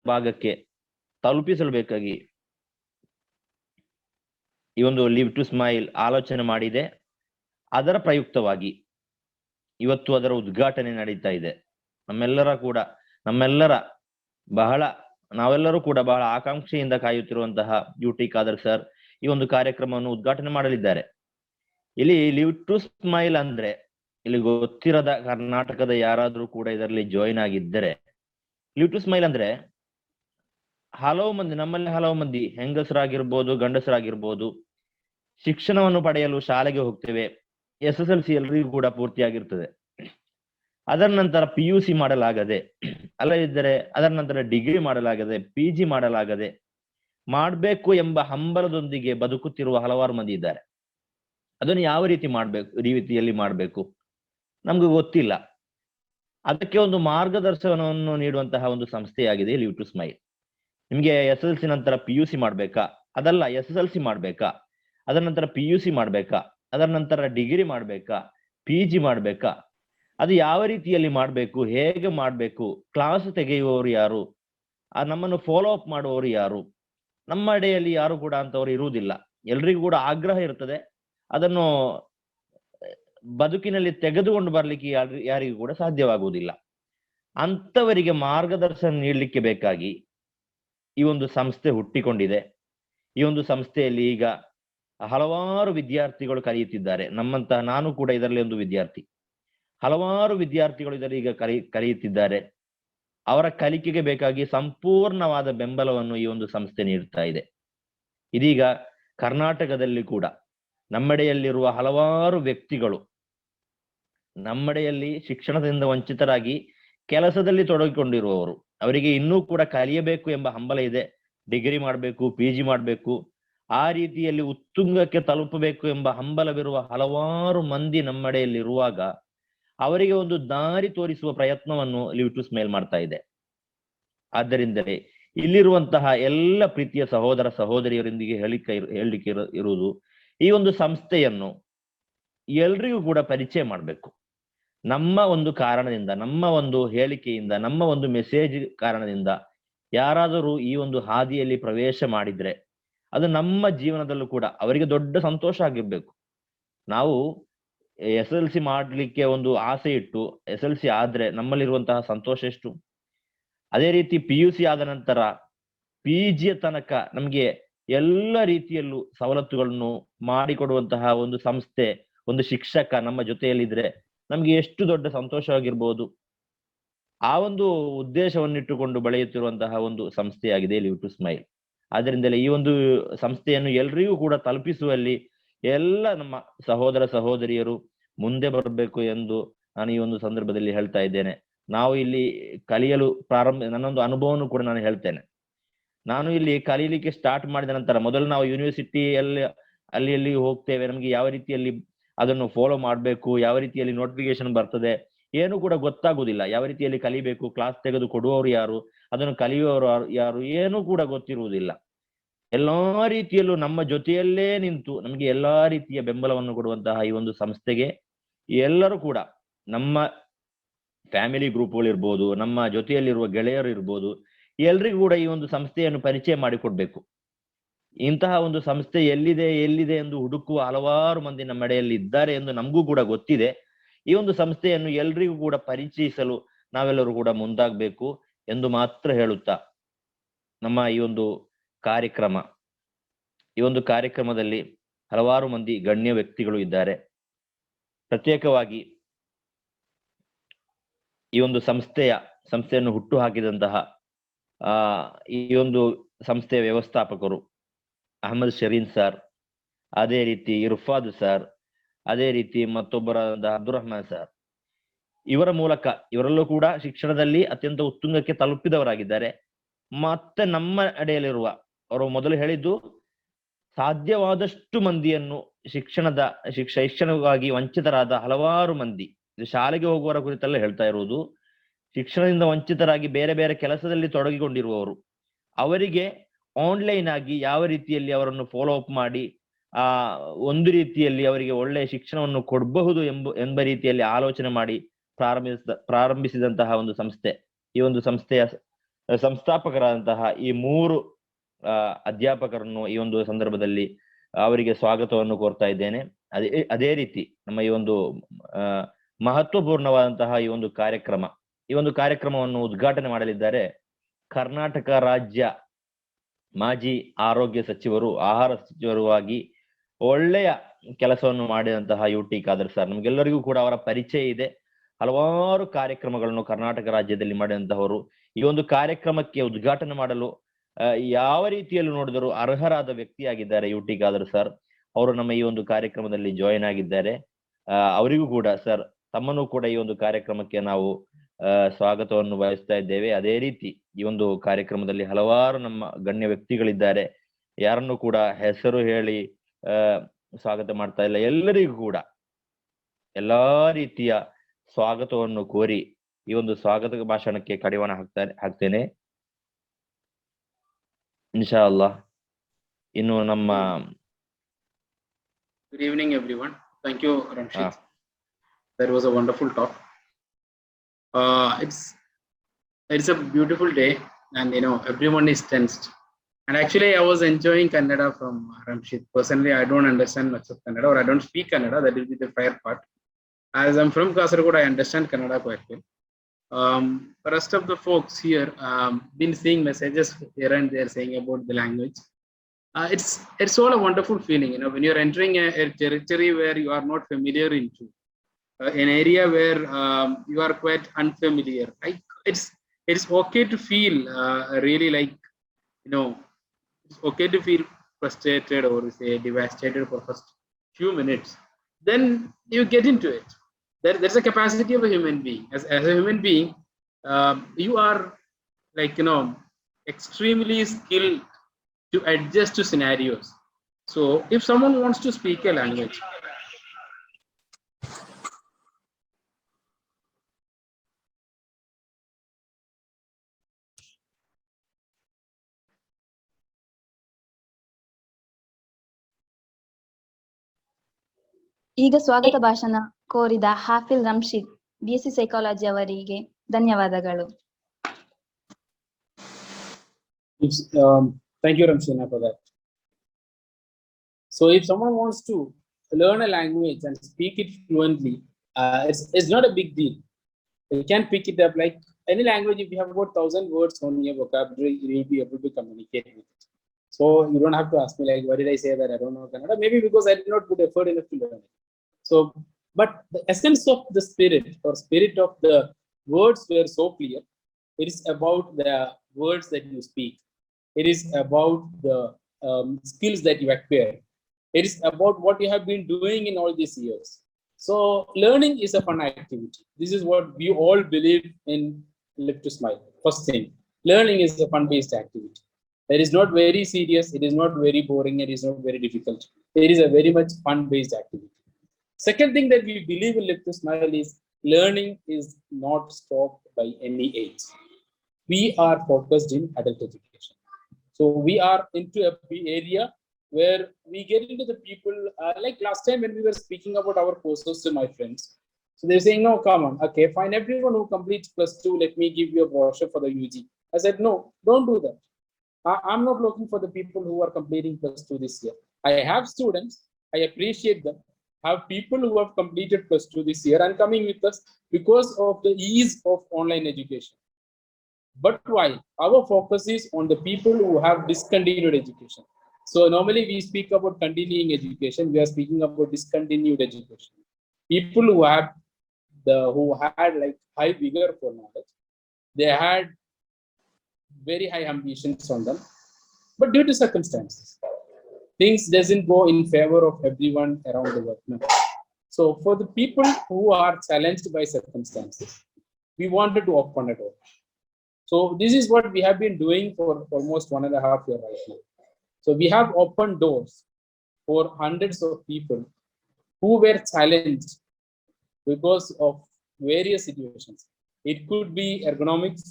ಭಾಗಕ್ಕೆ ತಲುಪಿಸಬೇಕಾಗಿ ಈ ಒಂದು ಲಿವ್ ಟು ಸ್ಮೈಲ್ ಆಲೋಚನೆ ಮಾಡಿದೆ. ಅದರ ಪ್ರಯುಕ್ತವಾಗಿ ಇವತ್ತು ಅದರ ಉದ್ಘಾಟನೆ ನಡೀತಾ ಇದೆ. ನಾವೆಲ್ಲರೂ ಕೂಡ ಬಹಳ ಆಕಾಂಕ್ಷೆಯಿಂದ ಕಾಯುತ್ತಿರುವಂತಹ ಯುಟಿ ಖಾದರ್ ಸರ್ ಈ ಒಂದು ಕಾರ್ಯಕ್ರಮವನ್ನು ಉದ್ಘಾಟನೆ ಮಾಡಲಿದ್ದಾರೆ. ಇಲ್ಲಿ ಲಿವ್ ಟು ಸ್ಮೈಲ್ ಅಂದ್ರೆ ಇಲ್ಲಿ ಗೊತ್ತಿರದ ಕರ್ನಾಟಕದ ಯಾರಾದ್ರೂ ಕೂಡ ಇದರಲ್ಲಿ ಜಾಯಿನ್ ಆಗಿದ್ದರೆ, ಲಿವ್ ಟು ಸ್ಮೈಲ್ ಅಂದ್ರೆ ನಮ್ಮಲ್ಲಿ ಹಲವು ಮಂದಿ ಹೆಂಗಸರಾಗಿರ್ಬೋದು ಗಂಡಸರಾಗಿರ್ಬೋದು ಶಿಕ್ಷಣವನ್ನು ಪಡೆಯಲು ಶಾಲೆಗೆ ಹೋಗ್ತೇವೆ. SSLC ಎಲ್ರಿಗೂ ಕೂಡ ಪೂರ್ತಿಯಾಗಿರ್ತದೆ. ಅದರ ನಂತರ PUC ಮಾಡಲಾಗದೆ, ಅಲ್ಲದಿದ್ದರೆ ಅದರ ನಂತರ ಡಿಗ್ರಿ ಮಾಡಲಾಗದೆ, PG ಮಾಡಲಾಗದೆ ಮಾಡಬೇಕು ಎಂಬ ಹಂಬಲದೊಂದಿಗೆ ಬದುಕುತ್ತಿರುವ ಹಲವಾರು ಮಂದಿ ಇದ್ದಾರೆ. ಅದನ್ನು ಯಾವ ರೀತಿಯಲ್ಲಿ ಮಾಡಬೇಕು ನಮ್ಗೆ ಗೊತ್ತಿಲ್ಲ. ಅದಕ್ಕೆ ಒಂದು ಮಾರ್ಗದರ್ಶನವನ್ನು ನೀಡುವಂತಹ ಒಂದು ಸಂಸ್ಥೆಯಾಗಿದೆ ಲಿವ್ ಟು ಸ್ಮೈಲ್. ನಿಮ್ಗೆ SSLC ನಂತರ PUC ಮಾಡ್ಬೇಕಾ? ಅದಲ್ಲ, SSLC ಮಾಡ್ಬೇಕಾ? ಅದರ ನಂತರ PUC ಮಾಡ್ಬೇಕಾ? ಅದರ ನಂತರ ಡಿಗ್ರಿ ಮಾಡ್ಬೇಕಾ? PG ಮಾಡ್ಬೇಕಾ? ಅದು ಯಾವ ರೀತಿಯಲ್ಲಿ ಮಾಡ್ಬೇಕು, ಹೇಗೆ ಮಾಡ್ಬೇಕು, ಕ್ಲಾಸ್ ತೆಗೆಯುವವರು ಯಾರು, ನಮ್ಮನ್ನು ಫಾಲೋ ಅಪ್ ಮಾಡುವವರು ಯಾರು? ನಮ್ಮ ಅಡೆಯಲ್ಲಿ ಯಾರು ಕೂಡ ಅಂತವರು ಇರುವುದಿಲ್ಲ. ಎಲ್ರಿಗೂ ಕೂಡ ಆಗ್ರಹ ಇರ್ತದೆ, ಅದನ್ನು ಬದುಕಿನಲ್ಲಿ ತೆಗೆದುಕೊಂಡು ಬರ್ಲಿಕ್ಕೆ ಯಾರಿಗೂ ಕೂಡ ಸಾಧ್ಯವಾಗುವುದಿಲ್ಲ. ಅಂತವರಿಗೆ ಮಾರ್ಗದರ್ಶನ ನೀಡಲಿಕ್ಕೆ ಬೇಕಾಗಿ ಈ ಒಂದು ಸಂಸ್ಥೆ ಹುಟ್ಟಿಕೊಂಡಿದೆ. ಈ ಒಂದು ಸಂಸ್ಥೆಯಲ್ಲಿ ಈಗ ಹಲವಾರು ವಿದ್ಯಾರ್ಥಿಗಳು ಕಲಿಯುತ್ತಿದ್ದಾರೆ. ನಾನು ಕೂಡ ಇದರಲ್ಲಿ ಒಂದು ವಿದ್ಯಾರ್ಥಿ. ಹಲವಾರು ವಿದ್ಯಾರ್ಥಿಗಳು ಇದರಲ್ಲಿ ಈಗ ಕಲಿಯುತ್ತಿದ್ದಾರೆ. ಅವರ ಕಲಿಕೆಗೆ ಬೇಕಾಗಿ ಸಂಪೂರ್ಣವಾದ ಬೆಂಬಲವನ್ನು ಈ ಒಂದು ಸಂಸ್ಥೆ ನೀಡುತ್ತಾ ಇದೆ. ಇದೀಗ ಕರ್ನಾಟಕದಲ್ಲಿ ಕೂಡ ನಮ್ಮೆಡೆಯಲ್ಲಿರುವ ಹಲವಾರು ವ್ಯಕ್ತಿಗಳು ನಮ್ಮೆಡೆಯಲ್ಲಿ ಶಿಕ್ಷಣದಿಂದ ವಂಚಿತರಾಗಿ ಕೆಲಸದಲ್ಲಿ ತೊಡಗಿಕೊಂಡಿರುವವರು, ಅವರಿಗೆ ಇನ್ನೂ ಕೂಡ ಕಲಿಯಬೇಕು ಎಂಬ ಹಂಬಲ ಇದೆ. ಡಿಗ್ರಿ ಮಾಡಬೇಕು, PG ಮಾಡಬೇಕು, ಆ ರೀತಿಯಲ್ಲಿ ಉತ್ತುಂಗಕ್ಕೆ ತಲುಪಬೇಕು ಎಂಬ ಹಂಬಲವಿರುವ ಹಲವಾರು ಮಂದಿ ನಮ್ಮೆಡೆಯಲ್ಲಿರುವಾಗ ಅವರಿಗೆ ಒಂದು ದಾರಿ ತೋರಿಸುವ ಪ್ರಯತ್ನವನ್ನು ಲಿವ್ ಟು ಸ್ಮೈಲ್ ಮಾಡ್ತಾ ಇದೆ. ಆದ್ದರಿಂದಲೇ ಇಲ್ಲಿರುವಂತಹ ಎಲ್ಲ ಪ್ರೀತಿಯ ಸಹೋದರ ಸಹೋದರಿಯರೊಂದಿಗೆ ಹೇಳಲಿಕ್ಕೆ ಇರುವುದು, ಈ ಒಂದು ಸಂಸ್ಥೆಯನ್ನು ಎಲ್ರಿಗೂ ಕೂಡ ಪರಿಚಯ ಮಾಡಬೇಕು. ನಮ್ಮ ಒಂದು ಕಾರಣದಿಂದ, ನಮ್ಮ ಒಂದು ಹೇಳಿಕೆಯಿಂದ, ನಮ್ಮ ಒಂದು ಮೆಸೇಜ್ ಕಾರಣದಿಂದ ಯಾರಾದರೂ ಈ ಒಂದು ಹಾದಿಯಲ್ಲಿ ಪ್ರವೇಶ ಮಾಡಿದ್ರೆ ಅದು ನಮ್ಮ ಜೀವನದಲ್ಲೂ ಕೂಡ ಅವರಿಗೆ ದೊಡ್ಡ ಸಂತೋಷ ಆಗಿರ್ಬೇಕು. ನಾವು SSLC ಮಾಡ್ಲಿಕ್ಕೆ ಒಂದು ಆಸೆ ಇಟ್ಟು SSLC ಆದ್ರೆ ನಮ್ಮಲ್ಲಿರುವಂತಹ ಸಂತೋಷ ಎಷ್ಟು? ಅದೇ ರೀತಿ PUC ಆದ ನಂತರ PG ತನಕ ನಮ್ಗೆ ಎಲ್ಲ ರೀತಿಯಲ್ಲೂ ಸವಲತ್ತುಗಳನ್ನು ಮಾಡಿಕೊಡುವಂತಹ ಒಂದು ಸಂಸ್ಥೆ, ಒಂದು ಶಿಕ್ಷಕ ನಮ್ಮ ಜೊತೆಯಲ್ಲಿದ್ರೆ ನಮ್ಗೆ ಎಷ್ಟು ದೊಡ್ಡ ಸಂತೋಷವಾಗಿರ್ಬೋದು. ಆ ಒಂದು ಉದ್ದೇಶವನ್ನಿಟ್ಟುಕೊಂಡು ಬೆಳೆಯುತ್ತಿರುವಂತಹ ಒಂದು ಸಂಸ್ಥೆಯಾಗಿದೆ ಲಿವ್ ಟು ಸ್ಮೈಲ್. ಆದ್ದರಿಂದಲೇ ಈ ಒಂದು ಸಂಸ್ಥೆಯನ್ನು ಎಲ್ರಿಗೂ ಕೂಡ ತಲುಪಿಸುವಲ್ಲಿ ಎಲ್ಲ ನಮ್ಮ ಸಹೋದರ ಸಹೋದರಿಯರು ಮುಂದೆ ಬರಬೇಕು ಎಂದು ನಾನು ಈ ಒಂದು ಸಂದರ್ಭದಲ್ಲಿ ಹೇಳ್ತಾ ಇದ್ದೇನೆ. ನಾವು ಇಲ್ಲಿ ಕಲಿಯಲು ನನ್ನೊಂದು ಅನುಭವವನ್ನು ಕೂಡ ನಾನು ಹೇಳ್ತೇನೆ. ನಾನು ಇಲ್ಲಿ ಕಲೀಲಿಕ್ಕೆ ಸ್ಟಾರ್ಟ್ ಮಾಡಿದ ನಂತರ ಮೊದಲು ನಾವು ಯೂನಿವರ್ಸಿಟಿಯಲ್ಲಿ ಅಲ್ಲಿ ಹೋಗ್ತೇವೆ, ನಮ್ಗೆ ಯಾವ ರೀತಿಯಲ್ಲಿ ಅದನ್ನು ಫಾಲೋ ಮಾಡಬೇಕು, ಯಾವ ರೀತಿಯಲ್ಲಿ ನೋಟಿಫಿಕೇಶನ್ ಬರ್ತದೆ ಏನು ಕೂಡ ಗೊತ್ತಾಗುವುದಿಲ್ಲ. ಯಾವ ರೀತಿಯಲ್ಲಿ ಕಲಿಬೇಕು, ಕ್ಲಾಸ್ ತೆಗೆದು ಕೊಡುವವರು ಯಾರು, ಅದನ್ನು ಕಲಿಯುವವರು ಯಾರು, ಏನೂ ಕೂಡ ಗೊತ್ತಿರುವುದಿಲ್ಲ. ಎಲ್ಲಾ ರೀತಿಯಲ್ಲೂ ನಮ್ಮ ಜೊತೆಯಲ್ಲೇ ನಿಂತು ನಮಗೆ ಎಲ್ಲಾ ರೀತಿಯ ಬೆಂಬಲವನ್ನು ಕೊಡುವಂತಹ ಈ ಒಂದು ಸಂಸ್ಥೆಗೆ ಎಲ್ಲರೂ ಕೂಡ, ನಮ್ಮ ಫ್ಯಾಮಿಲಿ ಗ್ರೂಪ್ಗಳಿರ್ಬೋದು, ನಮ್ಮ ಜೊತೆಯಲ್ಲಿರುವ ಗೆಳೆಯರು ಇರ್ಬೋದು, ಎಲ್ರಿಗೂ ಕೂಡ ಈ ಒಂದು ಸಂಸ್ಥೆಯನ್ನು ಪರಿಚಯ ಮಾಡಿಕೊಡ್ಬೇಕು. ಇಂತಹ ಒಂದು ಸಂಸ್ಥೆ ಎಲ್ಲಿದೆ ಎಂದು ಹುಡುಕುವ ಹಲವಾರು ಮಂದಿ ನಮ್ಮ ಎಡೆಯಲ್ಲಿ ಇದ್ದಾರೆ ಎಂದು ನಮಗೂ ಕೂಡ ಗೊತ್ತಿದೆ. ಈ ಒಂದು ಸಂಸ್ಥೆಯನ್ನು ಎಲ್ರಿಗೂ ಕೂಡ ಪರಿಚಯಿಸಲು ನಾವೆಲ್ಲರೂ ಕೂಡ ಮುಂದಾಗಬೇಕು ಎಂದು ಮಾತ್ರ ಹೇಳುತ್ತಾ, ನಮ್ಮ ಈ ಒಂದು ಕಾರ್ಯಕ್ರಮದಲ್ಲಿ ಹಲವಾರು ಮಂದಿ ಗಣ್ಯ ವ್ಯಕ್ತಿಗಳು ಇದ್ದಾರೆ. ಪ್ರತ್ಯೇಕವಾಗಿ ಈ ಒಂದು ಸಂಸ್ಥೆಯನ್ನು ಹುಟ್ಟು ಹಾಕಿದಂತಹ ಈ ಒಂದು ಸಂಸ್ಥೆಯ ವ್ಯವಸ್ಥಾಪಕರು ಅಹಮದ್ ಶರೀನ್ ಸರ್, ಅದೇ ರೀತಿ ಇರ್ಫಾದ್ ಸರ್, ಅದೇ ರೀತಿ ಮತ್ತೊಬ್ಬರಾದ ಅಬ್ದುಲ್ ರಹಮಾನ್ ಸರ್, ಇವರ ಮೂಲಕ ಇವರೆಲ್ಲೂ ಕೂಡ ಶಿಕ್ಷಣದಲ್ಲಿ ಅತ್ಯಂತ ಉತ್ತುಂಗಕ್ಕೆ ತಲುಪಿದವರಾಗಿದ್ದಾರೆ. ಮತ್ತೆ ನಮ್ಮ ಅಡೆಯಲ್ಲಿರುವ, ಅವರು ಮೊದಲು ಹೇಳಿದ್ದು, ಸಾಧ್ಯವಾದಷ್ಟು ಮಂದಿಯನ್ನು ಶೈಕ್ಷಣಿಕವಾಗಿ ವಂಚಿತರಾದ ಹಲವಾರು ಮಂದಿ, ಇದು ಶಾಲೆಗೆ ಹೋಗುವವರ ಕುರಿತೆಲ್ಲ ಹೇಳ್ತಾ ಇರುವುದು, ಶಿಕ್ಷಣದಿಂದ ವಂಚಿತರಾಗಿ ಬೇರೆ ಬೇರೆ ಕೆಲಸದಲ್ಲಿ ತೊಡಗಿಕೊಂಡಿರುವವರು, ಅವರಿಗೆ ಆನ್ಲೈನ್ ಆಗಿ ಯಾವ ರೀತಿಯಲ್ಲಿ ಅವರನ್ನು ಫಾಲೋ ಅಪ್ ಮಾಡಿ ಒಂದು ರೀತಿಯಲ್ಲಿ ಅವರಿಗೆ ಒಳ್ಳೆಯ ಶಿಕ್ಷಣವನ್ನು ಕೊಡಬಹುದು ಎಂಬ ರೀತಿಯಲ್ಲಿ ಆಲೋಚನೆ ಮಾಡಿ ಪ್ರಾರಂಭಿಸಿದಂತಹ ಒಂದು ಸಂಸ್ಥೆ. ಈ ಒಂದು ಸಂಸ್ಥೆಯ ಸಂಸ್ಥಾಪಕರಾದಂತಹ ಈ 3 ಅಧ್ಯಾಪಕರನ್ನು ಈ ಒಂದು ಸಂದರ್ಭದಲ್ಲಿ ಅವರಿಗೆ ಸ್ವಾಗತವನ್ನು ಕೋರ್ತಾ ಇದ್ದೇನೆ. ಅದೇ ರೀತಿ ನಮ್ಮ ಈ ಒಂದು ಮಹತ್ವಪೂರ್ಣವಾದಂತಹ ಈ ಒಂದು ಕಾರ್ಯಕ್ರಮವನ್ನು ಉದ್ಘಾಟನೆ ಮಾಡಲಿದ್ದಾರೆ ಕರ್ನಾಟಕ ರಾಜ್ಯ ಮಾಜಿ ಆರೋಗ್ಯ ಸಚಿವರು, ಆಹಾರ ಸಚಿವರು ಆಗಿ ಒಳ್ಳೆಯ ಕೆಲಸವನ್ನು ಮಾಡಿದಂತಹ UT ಖಾದರ್ ಸರ್. ನಮ್ಗೆಲ್ಲರಿಗೂ ಕೂಡ ಅವರ ಪರಿಚಯ ಇದೆ. ಹಲವಾರು ಕಾರ್ಯಕ್ರಮಗಳನ್ನು ಕರ್ನಾಟಕ ರಾಜ್ಯದಲ್ಲಿ ಮಾಡಿದಂತಹವರು. ಈ ಒಂದು ಕಾರ್ಯಕ್ರಮಕ್ಕೆ ಉದ್ಘಾಟನೆ ಮಾಡಲು ಯಾವ ರೀತಿಯಲ್ಲಿ ನೋಡಿದರೂ ಅರ್ಹರಾದ ವ್ಯಕ್ತಿಯಾಗಿದ್ದಾರೆ UT ಖಾದರ್ ಸರ್. ಅವರು ನಮ್ಮ ಈ ಒಂದು ಕಾರ್ಯಕ್ರಮದಲ್ಲಿ ಜಾಯಿನ್ ಆಗಿದ್ದಾರೆ. ಅವರಿಗೂ ಕೂಡ ಸರ್, ತಮ್ಮನ್ನು ಕೂಡ ಈ ಒಂದು ಕಾರ್ಯಕ್ರಮಕ್ಕೆ ನಾವು ಸ್ವಾಗತವನ್ನು ಬಯಸ್ತಾ ಇದ್ದೇವೆ. ಅದೇ ರೀತಿ ಈ ಒಂದು ಕಾರ್ಯಕ್ರಮದಲ್ಲಿ ಹಲವಾರು ನಮ್ಮ ಗಣ್ಯ ವ್ಯಕ್ತಿಗಳಿದ್ದಾರೆ. ಯಾರನ್ನು ಕೂಡ ಹೆಸರು ಹೇಳಿ ಸ್ವಾಗತ ಮಾಡ್ತಾ ಇಲ್ಲ. ಎಲ್ಲರಿಗೂ ಕೂಡ ಎಲ್ಲಾ ರೀತಿಯ ಸ್ವಾಗತವನ್ನು ಕೋರಿ ಈ ಒಂದು ಸ್ವಾಗತ ಭಾಷಣಕ್ಕೆ ಕಡಿವಾಣ ಹಾಕ್ತೇನೆ ಇನ್ಶಾ ಅಲ್ಲಾಹ್. ಇನ್ನು ನಮ್ಮ Good evening, everyone. Thank you, Ramshid. That was a wonderful talk. It's a beautiful day, and everyone is tensed. And actually, I was enjoying Kannada from Ramshid. Personally, I don't understand much of Kannada, or I don't speak Kannada. That will be the fair part. As I'm from Kasaragod, I understand Kannada quite well. The rest of the folks here been seeing messages here and there saying about the language. It's all a wonderful feeling, when you're entering a territory where you are not familiar into, an area where you are quite unfamiliar. It's okay to feel really like, it's okay to feel frustrated or say devastated for first few minutes. Then you get into it. There's a capacity of a human being. As a human being, you are like, extremely skilled to adjust to scenarios. So if someone wants to speak a language, ಈಗ ಸ್ವಾಗತ ಭಾಷಣ ಕೋರಿದ Hafil ರಮ್ಶೀದ್ BSc psychology ಅವರಿಗೆ ಧನ್ಯವಾದಗಳು. Thank you, Ramshina, for that. So if someone wants to learn a language and speak it fluently, it's not a big deal. You can pick it up like any language. If you have about 1,000 words on your vocabulary, you will be able to communicate with it. So you don't have to ask me like, why did I say that? I don't know Kannada. Maybe because I did not put effort enough to learn it. So, but the essence of the spirit of the words were so clear. It is about the words that you speak. It is about the skills that you acquire. It is about what you have been doing in all these years. So learning is a fun activity. This is what we all believe in Live to Smile. First thing, learning is a fun-based activity. It is not very serious. It is not very boring. It is not very difficult. It is a very much fun-based activity. Second thing that we believe in Live to Smile is learning is not stopped by any age. We are focused in adult education. So we are into a area where we get into the people, like last time when we were speaking about our courses to my friends. So they're saying, no, come on, okay, fine, everyone who completes +2, let me give you a brochure for the UG. I said, no, don't do that. I'm not looking for the people who are completing +2 this year. I have students, I appreciate them. I have people who have completed +2 this year and coming with us because of the ease of online education. But why? Our focus is on the people who have discontinued education. So normally we speak about continuing education. We are speaking about discontinued education. People who had like high vigor for knowledge. They had very high ambitions on them, but due to circumstances, things doesn't go in favor of everyone around the world. No. So for the people who are challenged by circumstances, we wanted to open a door. So this is what we have been doing for almost 1.5 years right now. So we have opened doors for hundreds of people who were challenged because of various situations. It could be ergonomics,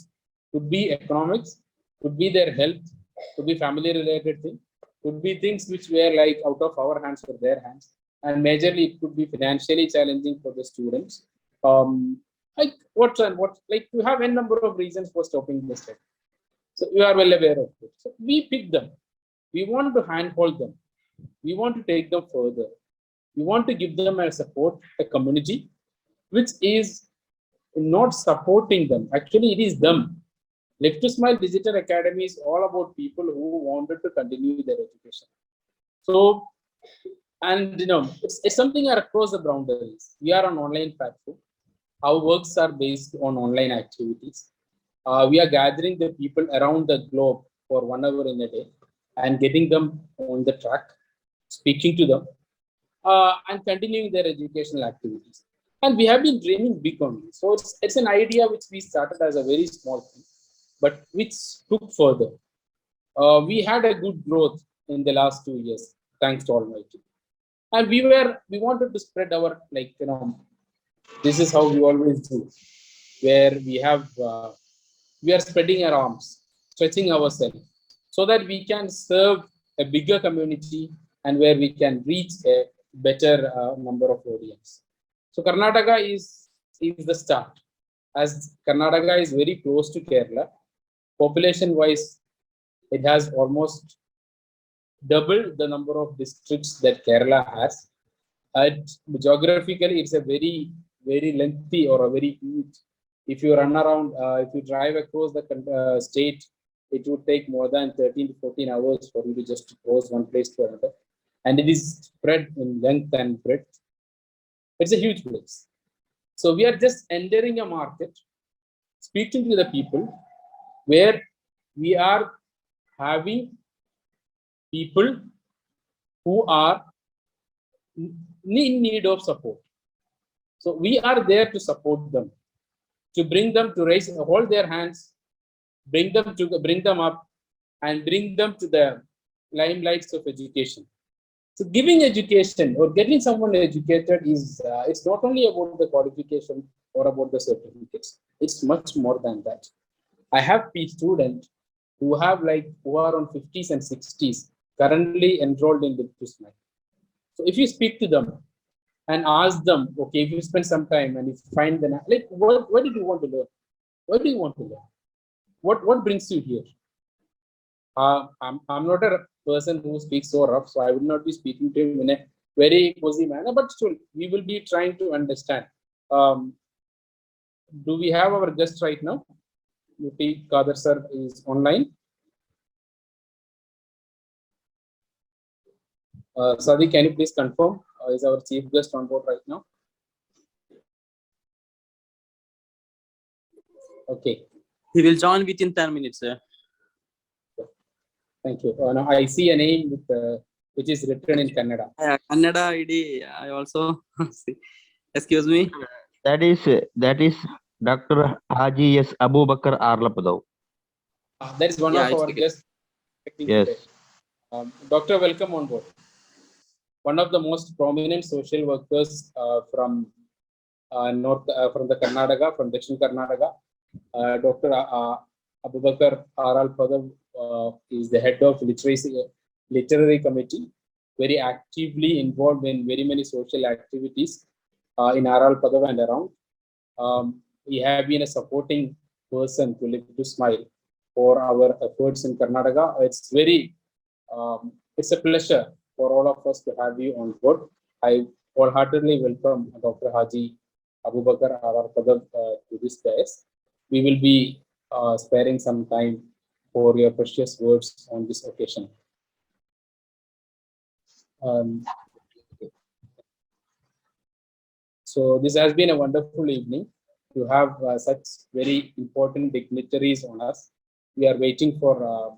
could be economics, could be their health, could be family related thing, could be things which were like out of our hands or their hands, and majorly it could be financially challenging for the students. Like what like we have a number of reasons for stopping the study. So you are well aware of it. So we pick them. We want to handhold them. We want to take them further. We want to give them a support, a community, which is not supporting them. Actually, it is them. Live to Smile Digital Academy is all about people who wanted to continue their education. So, and it's something across the boundaries. We are an online platform. Our works are based on online activities. We are gathering the people around the globe for 1 hour in a day and getting them on the track, speaking to them, and continuing their educational activities. And we have been dreaming big only. So it's an idea which we started as a very small thing, but which took further. We had a good growth in the last 2 years, thanks to Almighty. And we wanted to spread our, this is how we always do, where we are spreading our arms, stretching ourselves, so that we can serve a bigger community and where we can reach a better number of audience. So Karnataka is the start, as Karnataka is very close to Kerala. Population wise, it has almost double the number of districts that Kerala has. Geographically, it's a very, very lengthy or a very huge. If you run around, if you drive across the state, it would take more than 13 to 14 hours for you to just cross one place to another. And it is spread in length and breadth. It's a huge place. So we are just entering a market, speaking to the people, where we are having people who are in need of support. So we are there to support them, to bring them to hold their hands, bring them up, and bring them to the limelights of education. So giving education or getting someone educated is it's not only about the qualification or about the certificates. It's much more than that. I have students who are on 50s and 60s currently enrolled in Live to Smile. So if you speak to them and ask them, okay, if you spend some time and if you find them, what did you want to learn? What do you want to learn? What brings you here? I'm not a person who speaks so rough, so I would not be speaking to him in a very cozy manner, but still, we will be trying to understand. Do we have our guest right now? UT Kader sir is online. Sadi, can you please confirm? Is our chief guest on board right now? Okay. He will join within 10 minutes, sir. Thank you. Now I see a name with which is written in Kannada. Kannada ID, I also see. Excuse me. That is Dr. Haji S. Abubakar Arlapadav. That is one of our guests. Yes. Doctor, welcome on board. One of the most prominent social workers from from the Karnataka, from Dakshin Karnataka, Dr. Abubakar Arlapadav is the head of literary committee, very actively involved in very many social activities in Arlapadav and around. We have been a supporting person to Live to Smile for our efforts in Karnataka. It's it's a pleasure for all of us to have you on board. I wholeheartedly welcome Dr. Haji Abubakar Arlapadav to this dais. We will be sparing some time for your precious words on this occasion. So this has been a wonderful evening to have such very important dignitaries on us. We are waiting for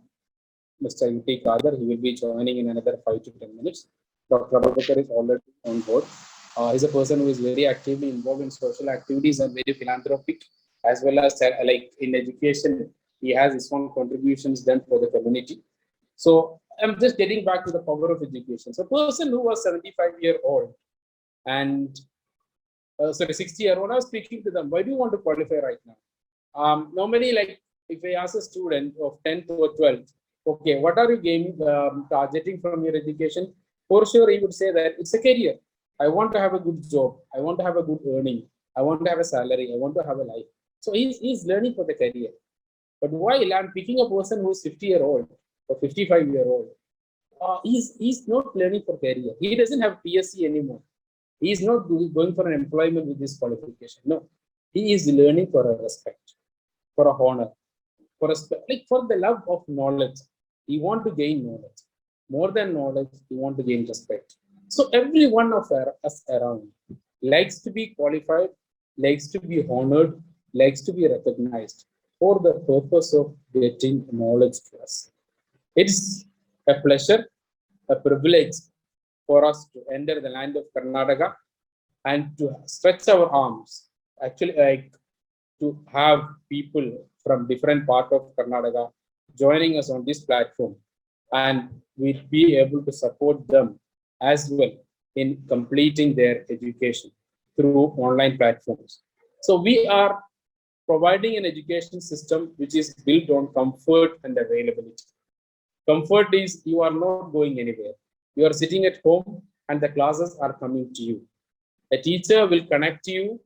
Mr. UT Kader. He will be joining in another 5 to 10 minutes. Dr. Abubakar is already on board. He's a person who is very actively involved in social activities and very philanthropic, as well as like in education. He has his own contributions done for the community. So I'm just getting back to the power of education. So a person who was 75-year-old and 60-year-old, I was speaking to them, why do you want to qualify right now? Normally, like if I ask a student of 10th or 12th, okay, what are you targeting from your education? For sure, he would say that it's a career. I want to have a good job. I want to have a good earning. I want to have a salary. I want to have a life. So he's learning for the career. But while I'm picking a person who is 50-year-old or 55-year-old, he's not learning for career. He doesn't have PSC anymore. He is not going for an employment with this qualification. No, he is learning for a respect, for a honor, for a like for the love of knowledge. He want to gain knowledge. More than knowledge, he want to gain respect. So every one of us around likes to be qualified, likes to be honored, likes to be recognized for the purpose of getting knowledge to us. It's a pleasure, a privilege for us to enter the land of Karnataka and to stretch our arms. Actually, like to have people from different part of Karnataka joining us on this platform, and we'll be able to support them as well in completing their education through online platforms. So we are providing an education system which is built on comfort and availability. Comfort is you are not going anywhere. You are sitting at home and the classes are coming to you. A teacher will connect to you,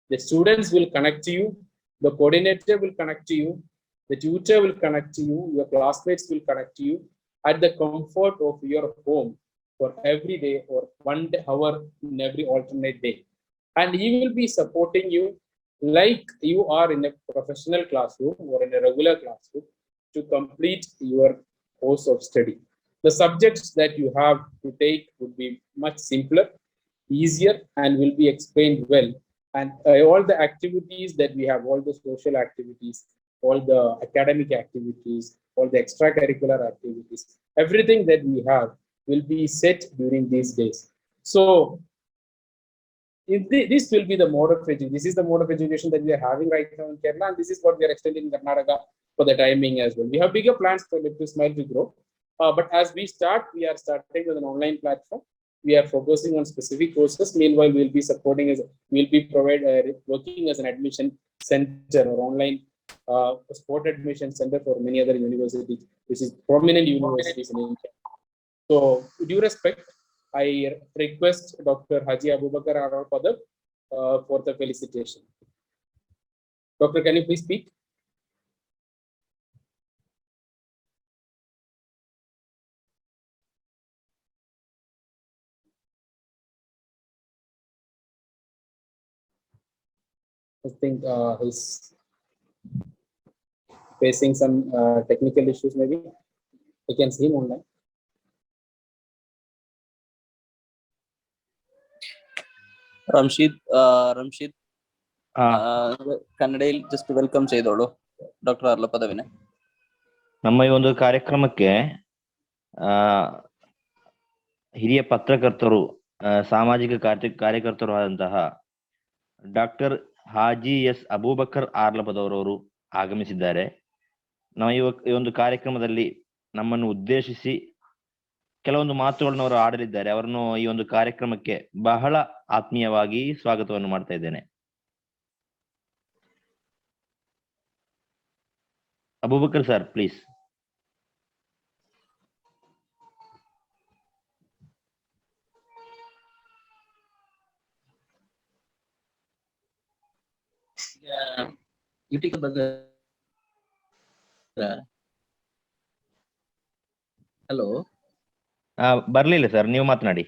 the students will connect to you, the coordinator will connect to you, the tutor will connect to you, your classmates will connect to you at the comfort of your home for every day or 1 hour in every alternate day. And he will be supporting you like you are in a professional classroom or in a regular classroom to complete your course of study. The subjects that you have to take would be much simpler, easier, and will be explained well. And all the activities that we have, all the social activities, all the academic activities, all the extracurricular activities, everything that we have will be set during these days. So this will be the mode of education. This is the mode of education that we are having right now in Kerala, and this is what we are extending in Karnataka for the timing as well. We have bigger plans for Live to Smile to grow, but as we start, we are starting with an online platform. We are focusing on specific courses. Meanwhile, we'll be supporting as we'll be working as an admission center or online sport admission center for many other universities, which is prominent universities in India. So, with due respect, I request Dr. Haji Abubakar Arar Padab for the felicitation. Doctor, can you please speak? I think he's facing some technical issues, maybe. I can see him online. Ramsheed ಕನ್ನಡയിൽ just welcome ചെയ്തോളൂ doctor Arla ಪದವಿനെ. ನಮ್ಮ ಈ ಒಂದು ಕಾರ್ಯಕ್ರಮಕ್ಕೆ ಹಿರಿಯ ಪತ್ರಕರ್ತರು, ಸಾಮಾಜಿಕ ಕಾರ್ಯಕರ್ತರು ಆದಂತಹ ಡಾಕ್ಟರ್ ಹಾಜಿ ಎಸ್ ಅಬೂಬಕರ್ ಆರ್ಲಪದವರವರು ಆಗಮಿಸಿದ್ದಾರೆ. ನಮ್ಮ ಈ ಒಂದು ಕಾರ್ಯಕ್ರಮದಲ್ಲಿ ನಮ್ಮನ್ನು ಉದ್ದೇಶಿಸಿ ಕೆಲವೊಂದು ಮಾತುಗಳನ್ನು ಅವರು ಆಡಲಿದ್ದಾರೆ. ಅವರನ್ನು ಈ ಒಂದು ಕಾರ್ಯಕ್ರಮಕ್ಕೆ ಬಹಳ ಆತ್ಮೀಯವಾಗಿ ಸ್ವಾಗತವನ್ನು ಮಾಡ್ತಾ ಇದ್ದೇನೆ. Abubakar sir, please. ಹಲೋ, ಬರ್ಲಿಲ್ಲ ಸರ್, ನೀವು ಮಾತನಾಡಿ.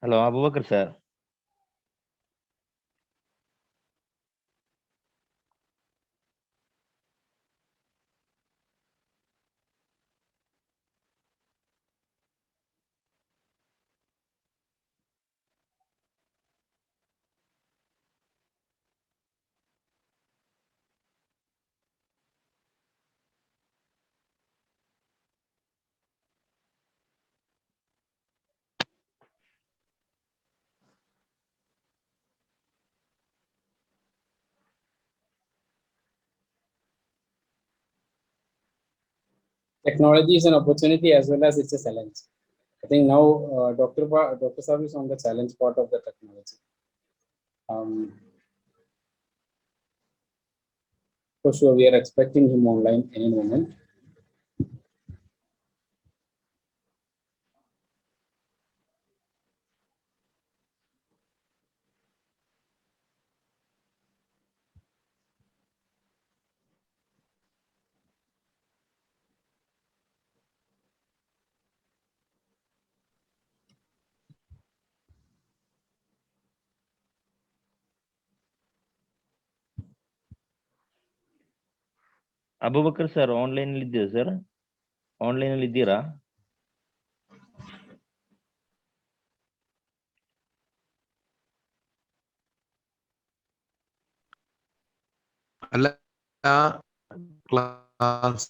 Hello Abubakar sir. Technology is an opportunity as well as it's a challenge. I think now Dr. Saab is on the challenge part of the technology. For sure, we are expecting him online any moment. Abubakar sir online ಅಲ್ಲಿ ಇದ್ದೀರಾ sir? Online ಅಲ್ಲಿ ಇದ್ದೀರಾ? ಅಲ್ಲ class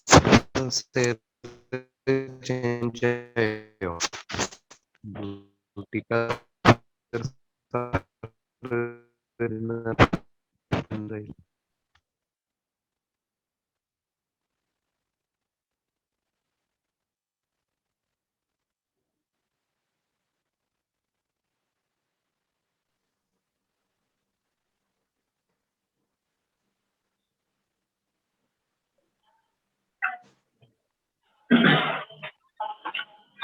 change ചെയ്യോ?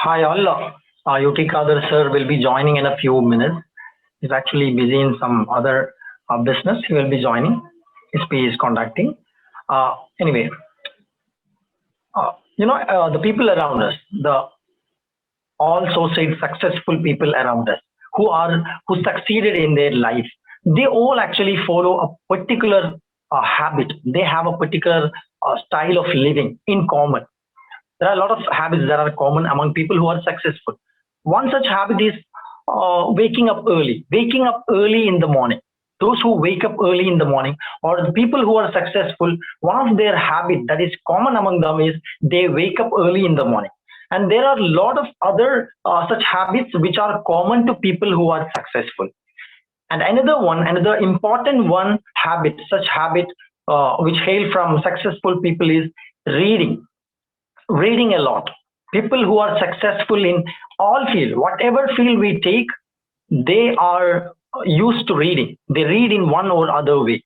Hi all, UT Kadir sir will be joining in a few minutes. He's actually busy in some other business. He will be joining. SP is contacting. Anyway, the people around us, the also said successful people around us who succeeded in their life, they all actually follow a particular habit. They have a particular style of living in common. There are a lot of habits that are common among people who are successful. One such habit is waking up early in the morning. Those who wake up early in the morning, or the people who are successful, one of their habit that is common among them is they wake up early in the morning. And there are a lot of other such habits which are common to people who are successful. And another important such habit which hail from successful people is reading a lot. People who are successful in all field, whatever field we take, they are used to reading. They read in one or other way.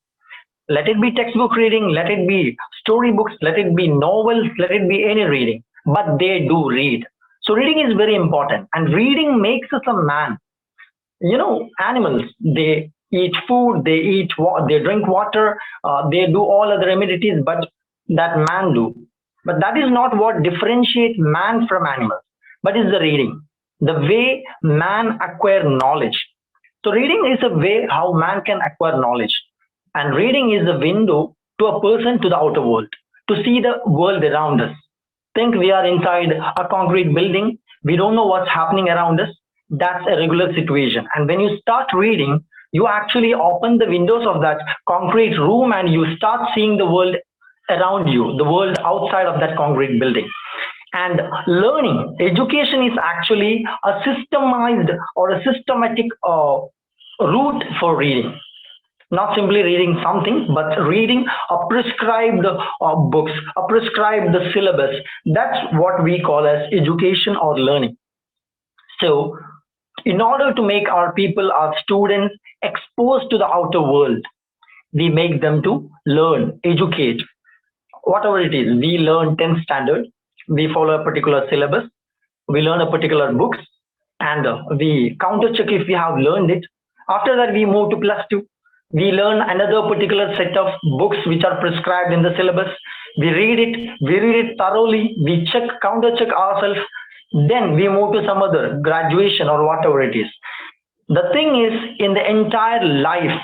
Let it be textbook reading, let it be storybooks, let it be novels, let it be any reading, but they do read. So reading is very important, and reading makes us a man. Animals, they eat food, they drink water, they do all other amenities, but that man do. But that is not what differentiates man from animals, but is the reading, the way man acquire knowledge. So reading is a way how man can acquire knowledge, and reading is a window to a person to the outer world, to see the world around us. Think we are inside a concrete building, we don't know what's happening around us. That's a regular situation, and when you start reading, you actually open the windows of that concrete room and you start seeing the world around you, the world outside of that concrete building. And learning, education is actually a systemized or a systematic route for reading. Not simply reading something, but reading a prescribed books, a prescribed syllabus. That's what we call as education or learning. So in order to make our people, our students, exposed to the outer world, we make them to learn, educate. Whatever it is, we learn 10th standard, we follow a particular syllabus, we learn a particular books, and we counter check if we have learned it. After that, we move to +2. We learn another particular set of books which are prescribed in the syllabus. We read it thoroughly, we counter check ourselves. Then we move to some other graduation or whatever it is. The thing is, in the entire life,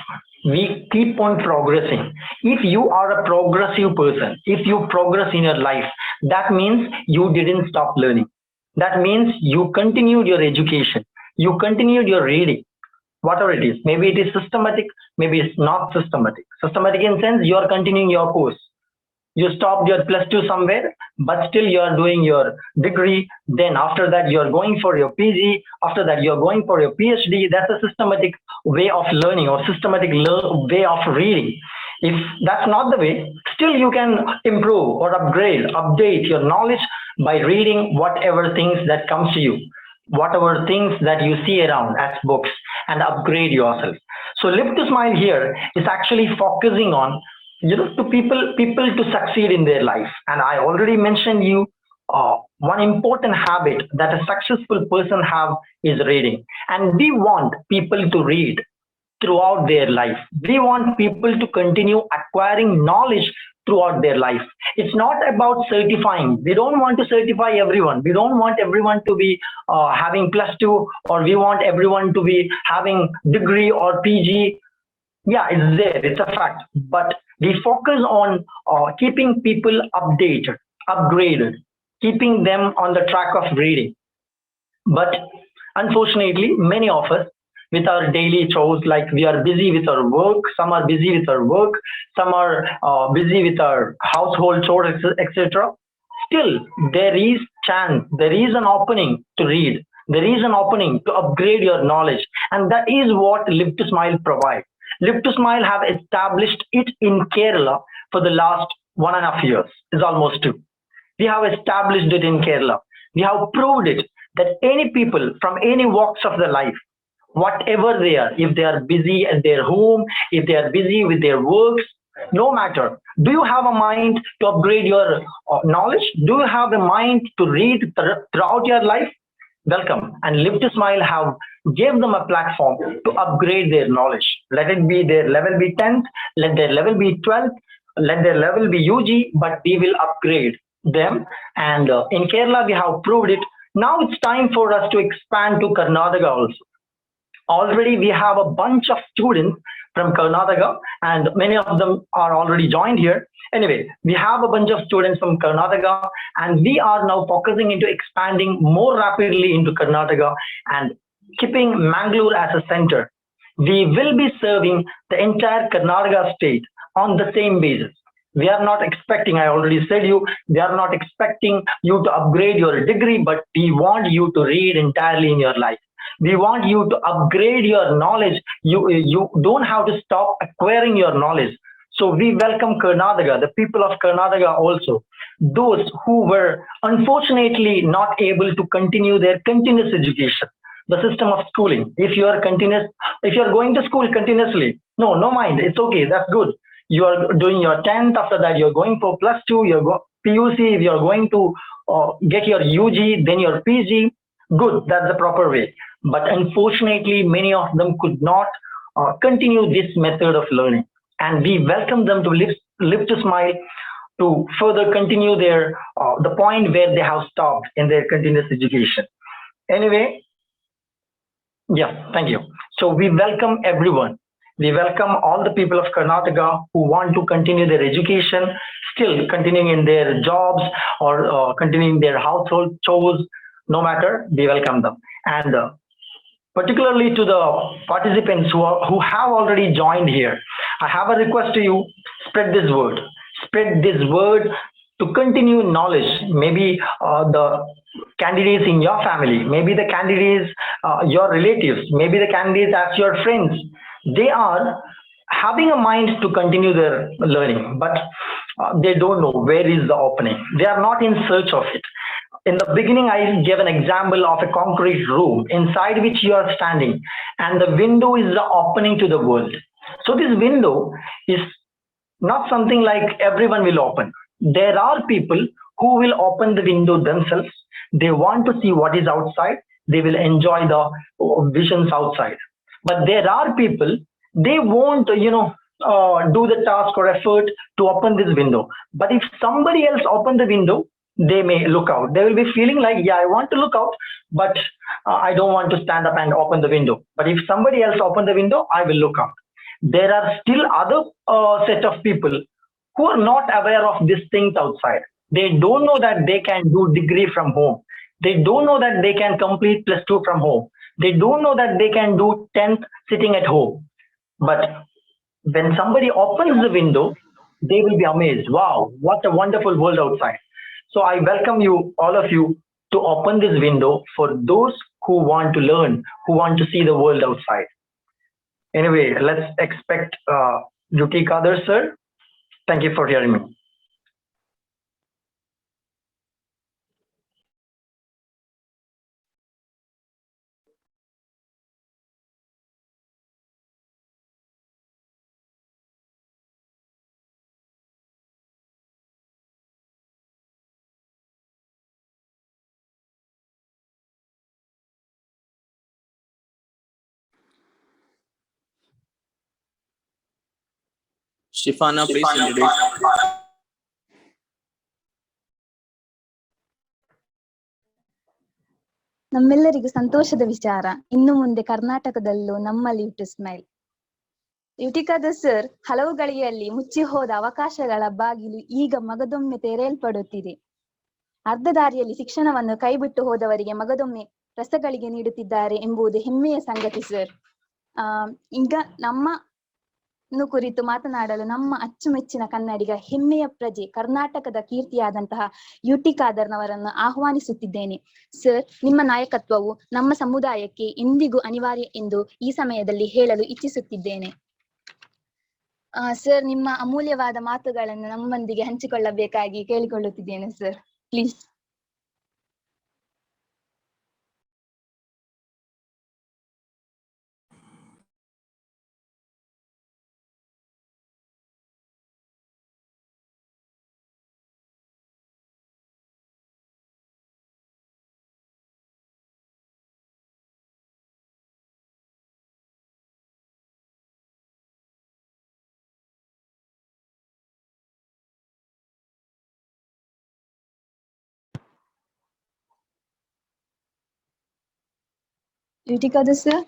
we keep on progressing. If you are a progressive person, if you progress in your life, that means you didn't stop learning. That means you continued your education, you continued your reading, whatever it is. Maybe it is systematic, maybe it's not systematic. Systematic in sense you are continuing your course. You stopped your +2 somewhere, but still you are doing your degree. Then after that, you are going for your PG. After that, you are going for your PhD. That's a systematic way of learning or systematic way of reading. If that's not the way, still you can improve or update your knowledge by reading whatever things that comes to you, whatever things that you see around as books, and upgrade yourself. So Live to Smile here is actually focusing on to people to succeed in their life. And I already mentioned you one important habit that a successful person have is reading. And we want people to read throughout their life. We want people to continue acquiring knowledge throughout their life. It's not about certifying. We don't want to certify everyone. We don't want everyone to be having +2, or we want everyone to be having degree or PG. Yeah, it's there, it's a fact. But we focus on keeping people updated, upgraded, keeping them on the track of reading. But unfortunately, many of us, with our daily chores, like we are busy with our work, some are busy with our work, some are busy with our household chores, etc. Still, there is chance, there is an opening to read, there is an opening to upgrade your knowledge, and that is what Live to Smile provides. Live to Smile have established it in Kerala for the last 1.5 years. It's almost 2. We have established it in Kerala. We have proved it that any people from any walks of their life, whatever they are, if they are busy at their home, if they are busy with their works, no matter. Do you have a mind to upgrade your knowledge? Do you have a mind to read throughout your life? Welcome. And Live to Smile have gave them a platform to upgrade their knowledge. Let it be their level be 10th, let their level be 12th, let their level be UG, but we will upgrade them. And in Kerala, we have proved it. Now it's time for us to expand to Karnataka also. Already we have a bunch of students from Karnataka, and many of them are already joined here. Anyway, we have a bunch of students from Karnataka, and we are now focusing into expanding more rapidly into Karnataka and keeping Mangalore as a center. We will be serving the entire Karnataka state on the same basis. We are not expecting, I already said you, we are not expecting you to upgrade your degree, but we want you to read entirely in your life. We want you to upgrade your knowledge. You don't have to stop acquiring your knowledge. So we welcome Karnataka, the people of Karnataka also, those who were unfortunately not able to continue their continuous education, the system of schooling. If you are going to school continuously, no mind, it's okay, that's good. You are doing your 10th, after that you're going for +2, you're PUC, you're going to get your UG, then your PG. Good, that's the proper way. But unfortunately, many of them could not continue this method of learning. And we welcome them to Live to Smile to further continue their the point where they have stopped in their continuous education. Anyway, yeah, thank you. So we welcome everyone. We welcome all the people of Karnataka who want to continue their education, still continuing in their jobs or continuing their household chores, no matter, we welcome them. And particularly to the participants who have already joined here, I have a request to you, spread this word. Spread this word to continue knowledge. Maybe the candidates in your family, maybe the candidates, your relatives, maybe the candidates as your friends, they are having a mind to continue their learning, but they don't know where is the opening. They are not in search of it. In the beginning, I gave an example of a concrete room inside which you are standing, and the window is the opening to the world. So this window is not something like everyone will open. There are people who will open the window themselves. They want to see what is outside. They will enjoy the visions outside. But there are people, they won't, do the task or effort to open this window. But if somebody else open the window, they may look out. They will be feeling like, yeah, I want to look out, but I don't want to stand up and open the window. But if somebody else open the window, I will look out. There are still other set of people who are not aware of these things outside. They don't know that they can do degree from home. They don't know that they can complete +2 from home. They don't know that they can do 10th sitting at home. But when somebody opens the window, they will be amazed. Wow, what a wonderful world outside. So I welcome you, all of you, to open this window for those who want to learn, who want to see the world outside. Anyway, let's expect Juti Kader, sir. Thank you for hearing me. Shifana, please introduce. ನಮ್ಮೆಲ್ಲರಿಗೂ ಸಂತೋಷದ ವಿಚಾರ, ಇನ್ನು ಮುಂದೆ ಕರ್ನಾಟಕದಲ್ಲೂ ನಮ್ಮಲ್ಲಿ to smile. ಯುಟಿಕಾದ sir, ಹಲವು ಗಳಿಗೆಯಲ್ಲಿ ಮುಚ್ಚಿ ಹೋದ ಅವಕಾಶಗಳ ಬಾಗಿಲು ಈಗ ಮಗದೊಮ್ಮೆ ತೆರೆಯಲ್ಪಡುತ್ತಿದೆ. ಅರ್ಧ ದಾರಿಯಲ್ಲಿ ಶಿಕ್ಷಣವನ್ನು ಕೈಬಿಟ್ಟು ಹೋದವರಿಗೆ ಮಗದೊಮ್ಮೆ ರಸಗಳಿಗೆ ನೀಡುತ್ತಿದ್ದಾರೆ ಎಂಬುದು ಹೆಮ್ಮೆಯ ಸಂಗತಿ ಸರ್. ಈಗ ನಮ್ಮನ್ನು ಕುರಿತು ಮಾತನಾಡಲು ನಮ್ಮ ಅಚ್ಚುಮೆಚ್ಚಿನ ಕನ್ನಡಿಗ, ಹೆಮ್ಮೆಯ ಪ್ರಜೆ, ಕರ್ನಾಟಕದ ಕೀರ್ತಿಯಾದಂತಹ ಯುಟಿ ಖಾದರ್ನವರನ್ನು ಆಹ್ವಾನಿಸುತ್ತಿದ್ದೇನೆ. ಸರ್, ನಿಮ್ಮ ನಾಯಕತ್ವವು ನಮ್ಮ ಸಮುದಾಯಕ್ಕೆ ಎಂದಿಗೂ ಅನಿವಾರ್ಯ ಎಂದು ಈ ಸಮಯದಲ್ಲಿ ಹೇಳಲು ಇಚ್ಛಿಸುತ್ತಿದ್ದೇನೆ. ಸರ್, ನಿಮ್ಮ ಅಮೂಲ್ಯವಾದ ಮಾತುಗಳನ್ನು ನಮ್ಮೊಂದಿಗೆ ಹಂಚಿಕೊಳ್ಳಬೇಕಾಗಿ ಕೇಳಿಕೊಳ್ಳುತ್ತಿದ್ದೇನೆ ಸರ್, ಪ್ಲೀಸ್. ಯುಟಿಕಾದ sir,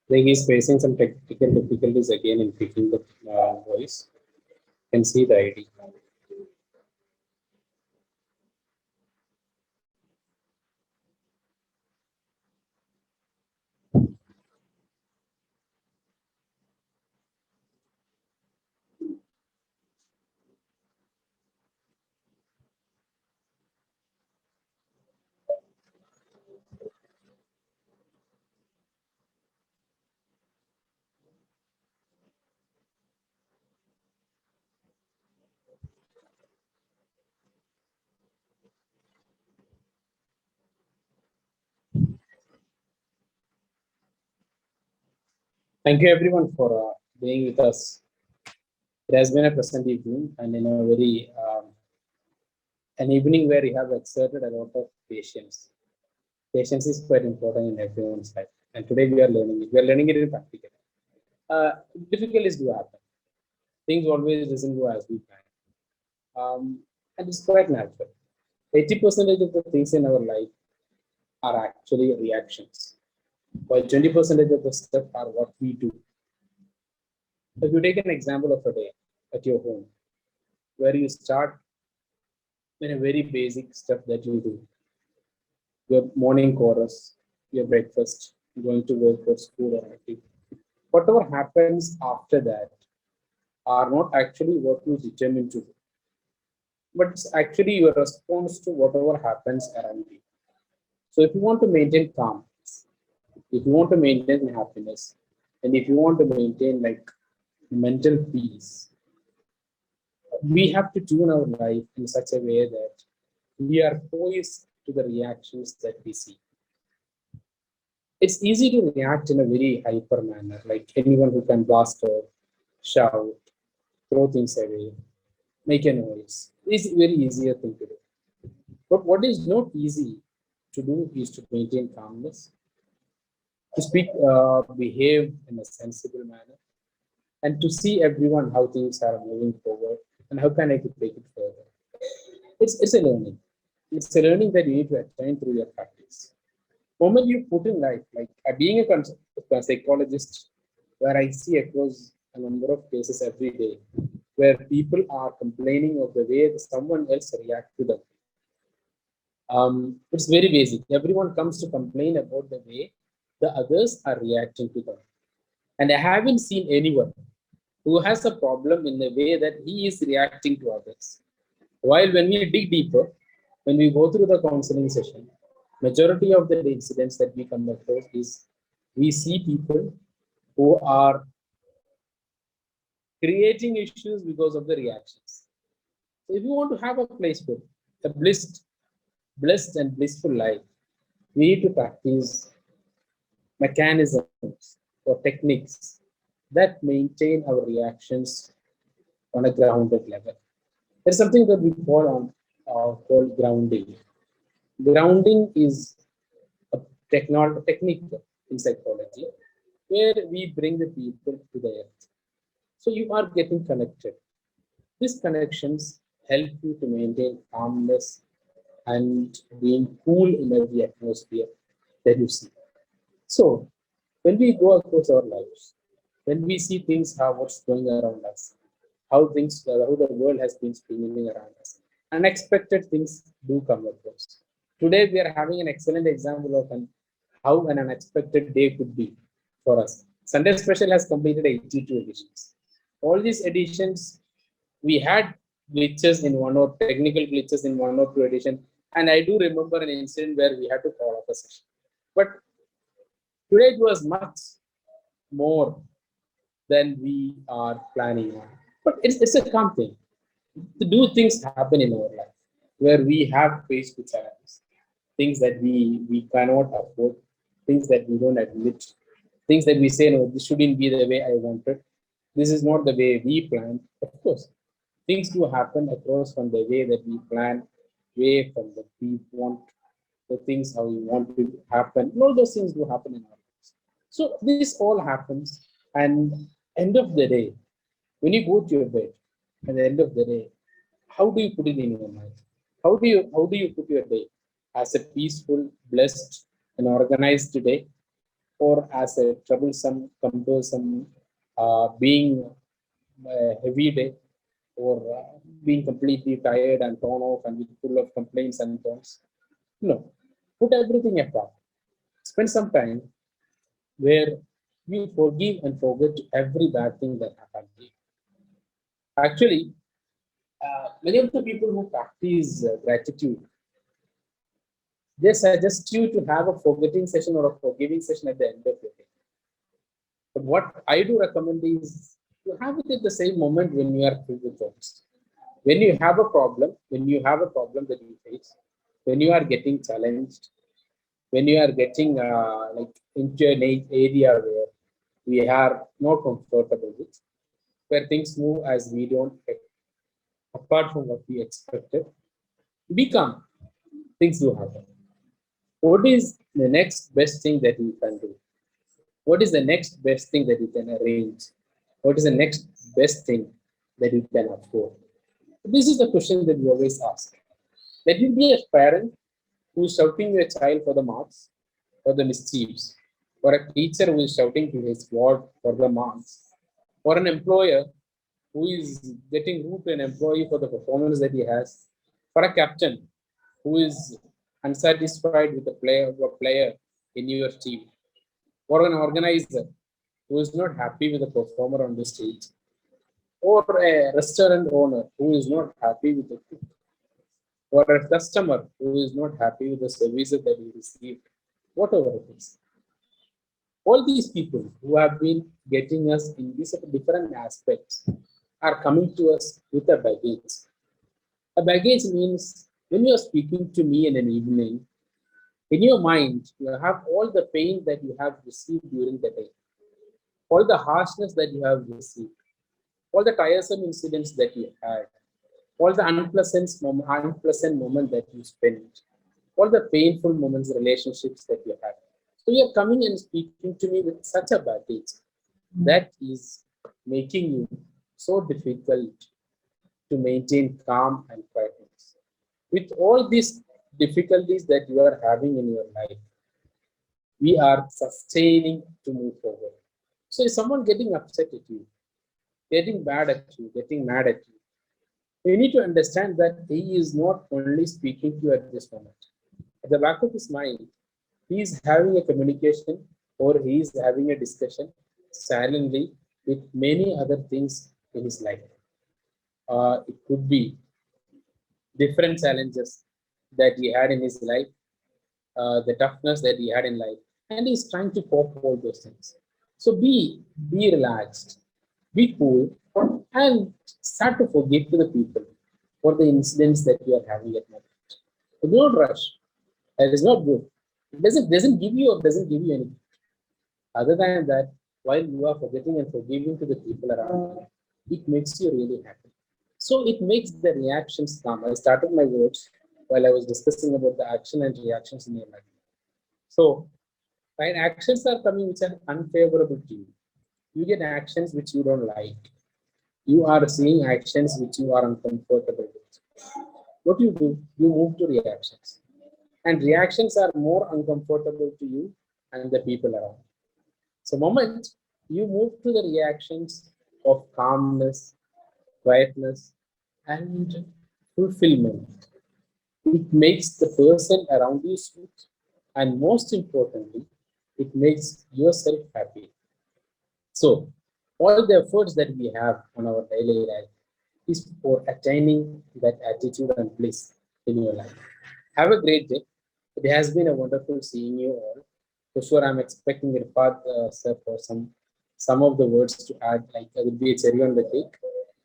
I think he's facing some technical difficulties again in picking the voice. You can see the ID. Thank you everyone for being with us. It has been a pleasant evening, and in a very an evening where you have exerted a lot of patience. Patience is quite important in everyone's life, and today we are learning it. We are learning it in practical. Difficulties do happen. Things always doesn't go as we plan, and it's quite natural. 80% of the things in our life are actually reactions, while 20% of the stuff are what we do. If you take an example of a day at your home, where you start in a very basic stuff that you do, your morning chorus, your breakfast, going to work or school or anything, whatever happens after that are not actually what you determine to do, but it's actually your response to whatever happens around you. So if you want to maintain calm, if you want to maintain happiness, and if you want to maintain like mental peace, we have to tune our life in such a way that we are poised to the reactions that we see. It's easy to react in a very hyper manner, like anyone who can blast or shout, throw things away, make a noise. It's a very easier thing to do. But what is not easy to do is to maintain calmness, to speak, behave in a sensible manner, and to see everyone how things are moving forward and how can I take it further. It's a learning. It's a learning that you need to attain through your practice. Moment you put in life, like being a psychologist, where I see across a number of cases every day, where people are complaining of the way someone else reacts to them. It's very basic. Everyone comes to complain about the way the others are reacting to them. And I haven't seen anyone who has a problem in the way that he is reacting to others. While when we dig deeper, when we go through the counseling session, majority of the incidents that we come across is we see people who are creating issues because of the reactions. So if you want to have a blissful, a blessed and blissful life, we need to practice mechanisms or techniques that maintain our reactions on a grounded level. There's something that we call grounding. Grounding is a technique in psychology where we bring the people to the earth. So you are getting connected. These connections help you to maintain calmness and being cool in the atmosphere that you see. So when we go across our lives, when we see things, how what's going around us, how the world has been spinning around us, unexpected things do come across. Today we are having an excellent example of how an unexpected day could be for us. Sunday Special has completed 82 editions. All these editions, we had glitches in one or technical glitches in one or two edition, and I do remember an incident where we had to call off a session. But today it was much more than we are planning on. But it's a calm thing. To do things happen in our life where we have faced with challenges, things that we cannot afford, things that we don't admit, things that we say, no, this shouldn't be the way I wanted. This is not the way we planned. Of course, things do happen across from the way that we plan, way from the we want the things how we want to happen. All those things do happen in our lives. So this all happens, and end of the day, when you go to your bed, at the end of the day, how do you put it in your mind? How do you put your day as a peaceful, blessed, and organized day, or as a troublesome, cumbersome, being a heavy day, or being completely tired and torn off and with full of complaints and thoughts? No, put everything apart. Spend some time where you forgive and forget every bad thing that happened to you. Actually, many of the people who practice gratitude, they suggest you to have a forgetting session or a forgiving session at the end of the day. But what I do recommend is to have it at the same moment when you are filled with thoughts. When you have a problem, that you face, when you are getting challenged, when you are getting like into an area where we are not comfortable with, where things move as we don't apart from what we expected, be calm. Things do happen. What is the next best thing that you can do? What is the next best thing that you can arrange? What is the next best thing that you can afford? This is the question that we always ask. Let it be a parent who is shouting your child for the marks or the mischiefs, or a teacher who is shouting to his ward for the marks, or an employer who is getting rude to an employee for the performance that he has, for a captain who is unsatisfied with a player in your team, or an organizer who is not happy with the performer on the stage, or a restaurant owner who is not happy with the cook, or a customer who is not happy with the services that he received, whatever it is. All these people who have been getting us in these different aspects are coming to us with a baggage. A baggage means when you are speaking to me in an evening, in your mind, you have all the pain that you have received during the day, all the harshness that you have received, all the tiresome incidents that you had, all the unpleasant moment that you spent, all the painful moments, relationships that you had. So you're coming and speaking to me with such a baggage that is making you so difficult to maintain calm and quietness. With all these difficulties that you are having in your life, we are sustaining to move forward. So is someone getting upset at you, getting bad at you, getting mad at you, you need to understand that he is not only speaking to you at this moment. At the back of his mind, he is having a communication or he is having a discussion silently with many other things in his life. It could be different challenges that he had in his life, the toughness that he had in life, and he's trying to cope all those things. So be relaxed, be cool, and start to forgive to the people. for the incidents that you are having at moment. So do not rush. That is not good. It doesn't give you anything. Other than that, while you are forgetting and forgiving to the people around you, it makes you really happy. So it makes the reactions come. I started my words while I was discussing about the action and reactions in your life. So when actions are coming which are unfavorable to you, you get actions which you don't like. You are seeing actions which you are uncomfortable with. What you do, you move to reactions. And reactions are more uncomfortable to you and the people around. So moment you move to the reactions of calmness, quietness, and fulfillment, it makes the person around you smooth. And most importantly, it makes yourself happy. So all the efforts that we have on our daily life is for attaining that attitude and bliss in your life. Have a great day. It has been a wonderful seeing you all. For sure, I'm expecting Irfad sir for some of the words to add, like it will be a cherry on the cake,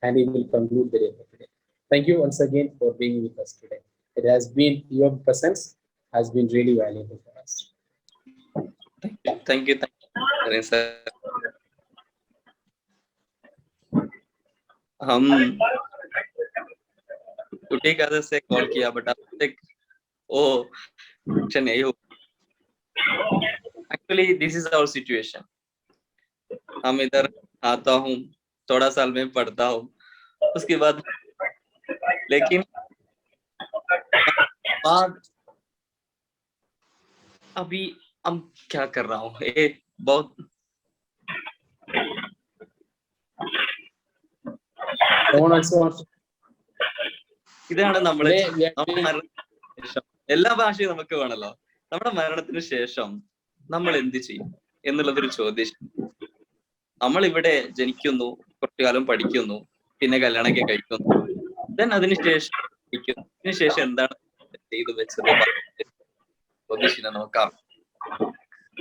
and he will conclude the day for today. Thank you once again for being with us today. It has been, your presence has been really valuable for us. Thank you, sir. हम छुट्टी का से call किया, but अब तक वो नहीं हो. Actually, this is our situation. हम इधर आता हूँ, थोड़ा साल में पढ़ता हूँ, उसके बाद लेकिन बाद अभी अब क्या कर रहा हूँ, ये बहुत ഇതാണ് നമ്മളെ എല്ലാ ഭാഷയും നമുക്ക് വേണല്ലോ. നമ്മുടെ മരണത്തിന് ശേഷം നമ്മൾ എന്ത് ചെയ്യും എന്നുള്ളതൊരു ചോദ്യം. നമ്മൾ ഇവിടെ ജനിക്കുന്നു, കുറച്ചു കാലം പഠിക്കുന്നു, പിന്നെ കല്യാണമൊക്കെ കഴിക്കുന്നു, ദെൻ അതിനുശേഷം എന്താണ് ചെയ്തു വെച്ചത് ചോദ്യം നോക്കാം.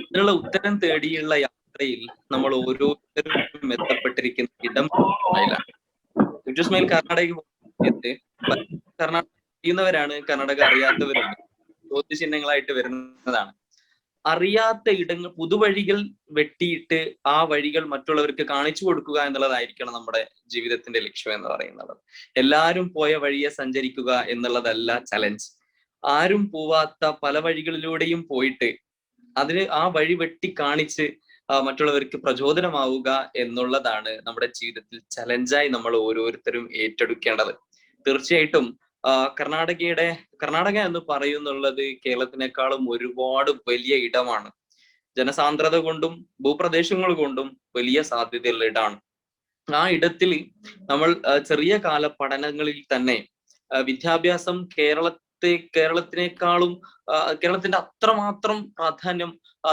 ഇതിനുള്ള ഉത്തരം തേടിയുള്ള യാത്രയിൽ നമ്മൾ ഓരോരുത്തരും എത്തപ്പെട്ടിരിക്കുന്ന ഇടം കർണാടക അറിയുന്നവരാണ്, കർണാടക അറിയാത്തവരുണ്ട്. ചോദ്യചിഹ്നങ്ങളായിട്ട് വരുന്നതാണ്. അറിയാത്ത ഇടങ്ങൾ, പുതുവഴികൾ വെട്ടിയിട്ട് ആ വഴികൾ മറ്റുള്ളവർക്ക് കാണിച്ചു കൊടുക്കുക എന്നുള്ളതായിരിക്കണം നമ്മുടെ ജീവിതത്തിന്റെ ലക്ഷ്യം എന്ന് പറയുന്നത്. എല്ലാരും പോയ വഴിയെ സഞ്ചരിക്കുക എന്നുള്ളതല്ല ചലഞ്ച്. ആരും പോവാത്ത പല വഴികളിലൂടെയും പോയിട്ട് അതിന് ആ വഴി വെട്ടി കാണിച്ച് മറ്റുള്ളവർക്ക് പ്രചോദനമാവുക എന്നുള്ളതാണ് നമ്മുടെ ജീവിതത്തിൽ ചലഞ്ചായി നമ്മൾ ഓരോരുത്തരും ഏറ്റെടുക്കേണ്ടത്. തീർച്ചയായിട്ടും കർണാടക എന്ന് പറയുന്നുള്ളത് കേരളത്തിനേക്കാളും ഒരുപാട് വലിയ ഇടമാണ്. ജനസാന്ദ്രത കൊണ്ടും ഭൂപ്രദേശങ്ങൾ കൊണ്ടും വലിയ സാധ്യതയുള്ള ഇടമാണ്. ആ ഇടത്തിൽ നമ്മൾ ചെറിയ കാല പഠനങ്ങളിൽ തന്നെ വിദ്യാഭ്യാസം കേരളത്തിനേക്കാളും കേരളത്തിന്റെ അത്രമാത്രം പ്രാധാന്യം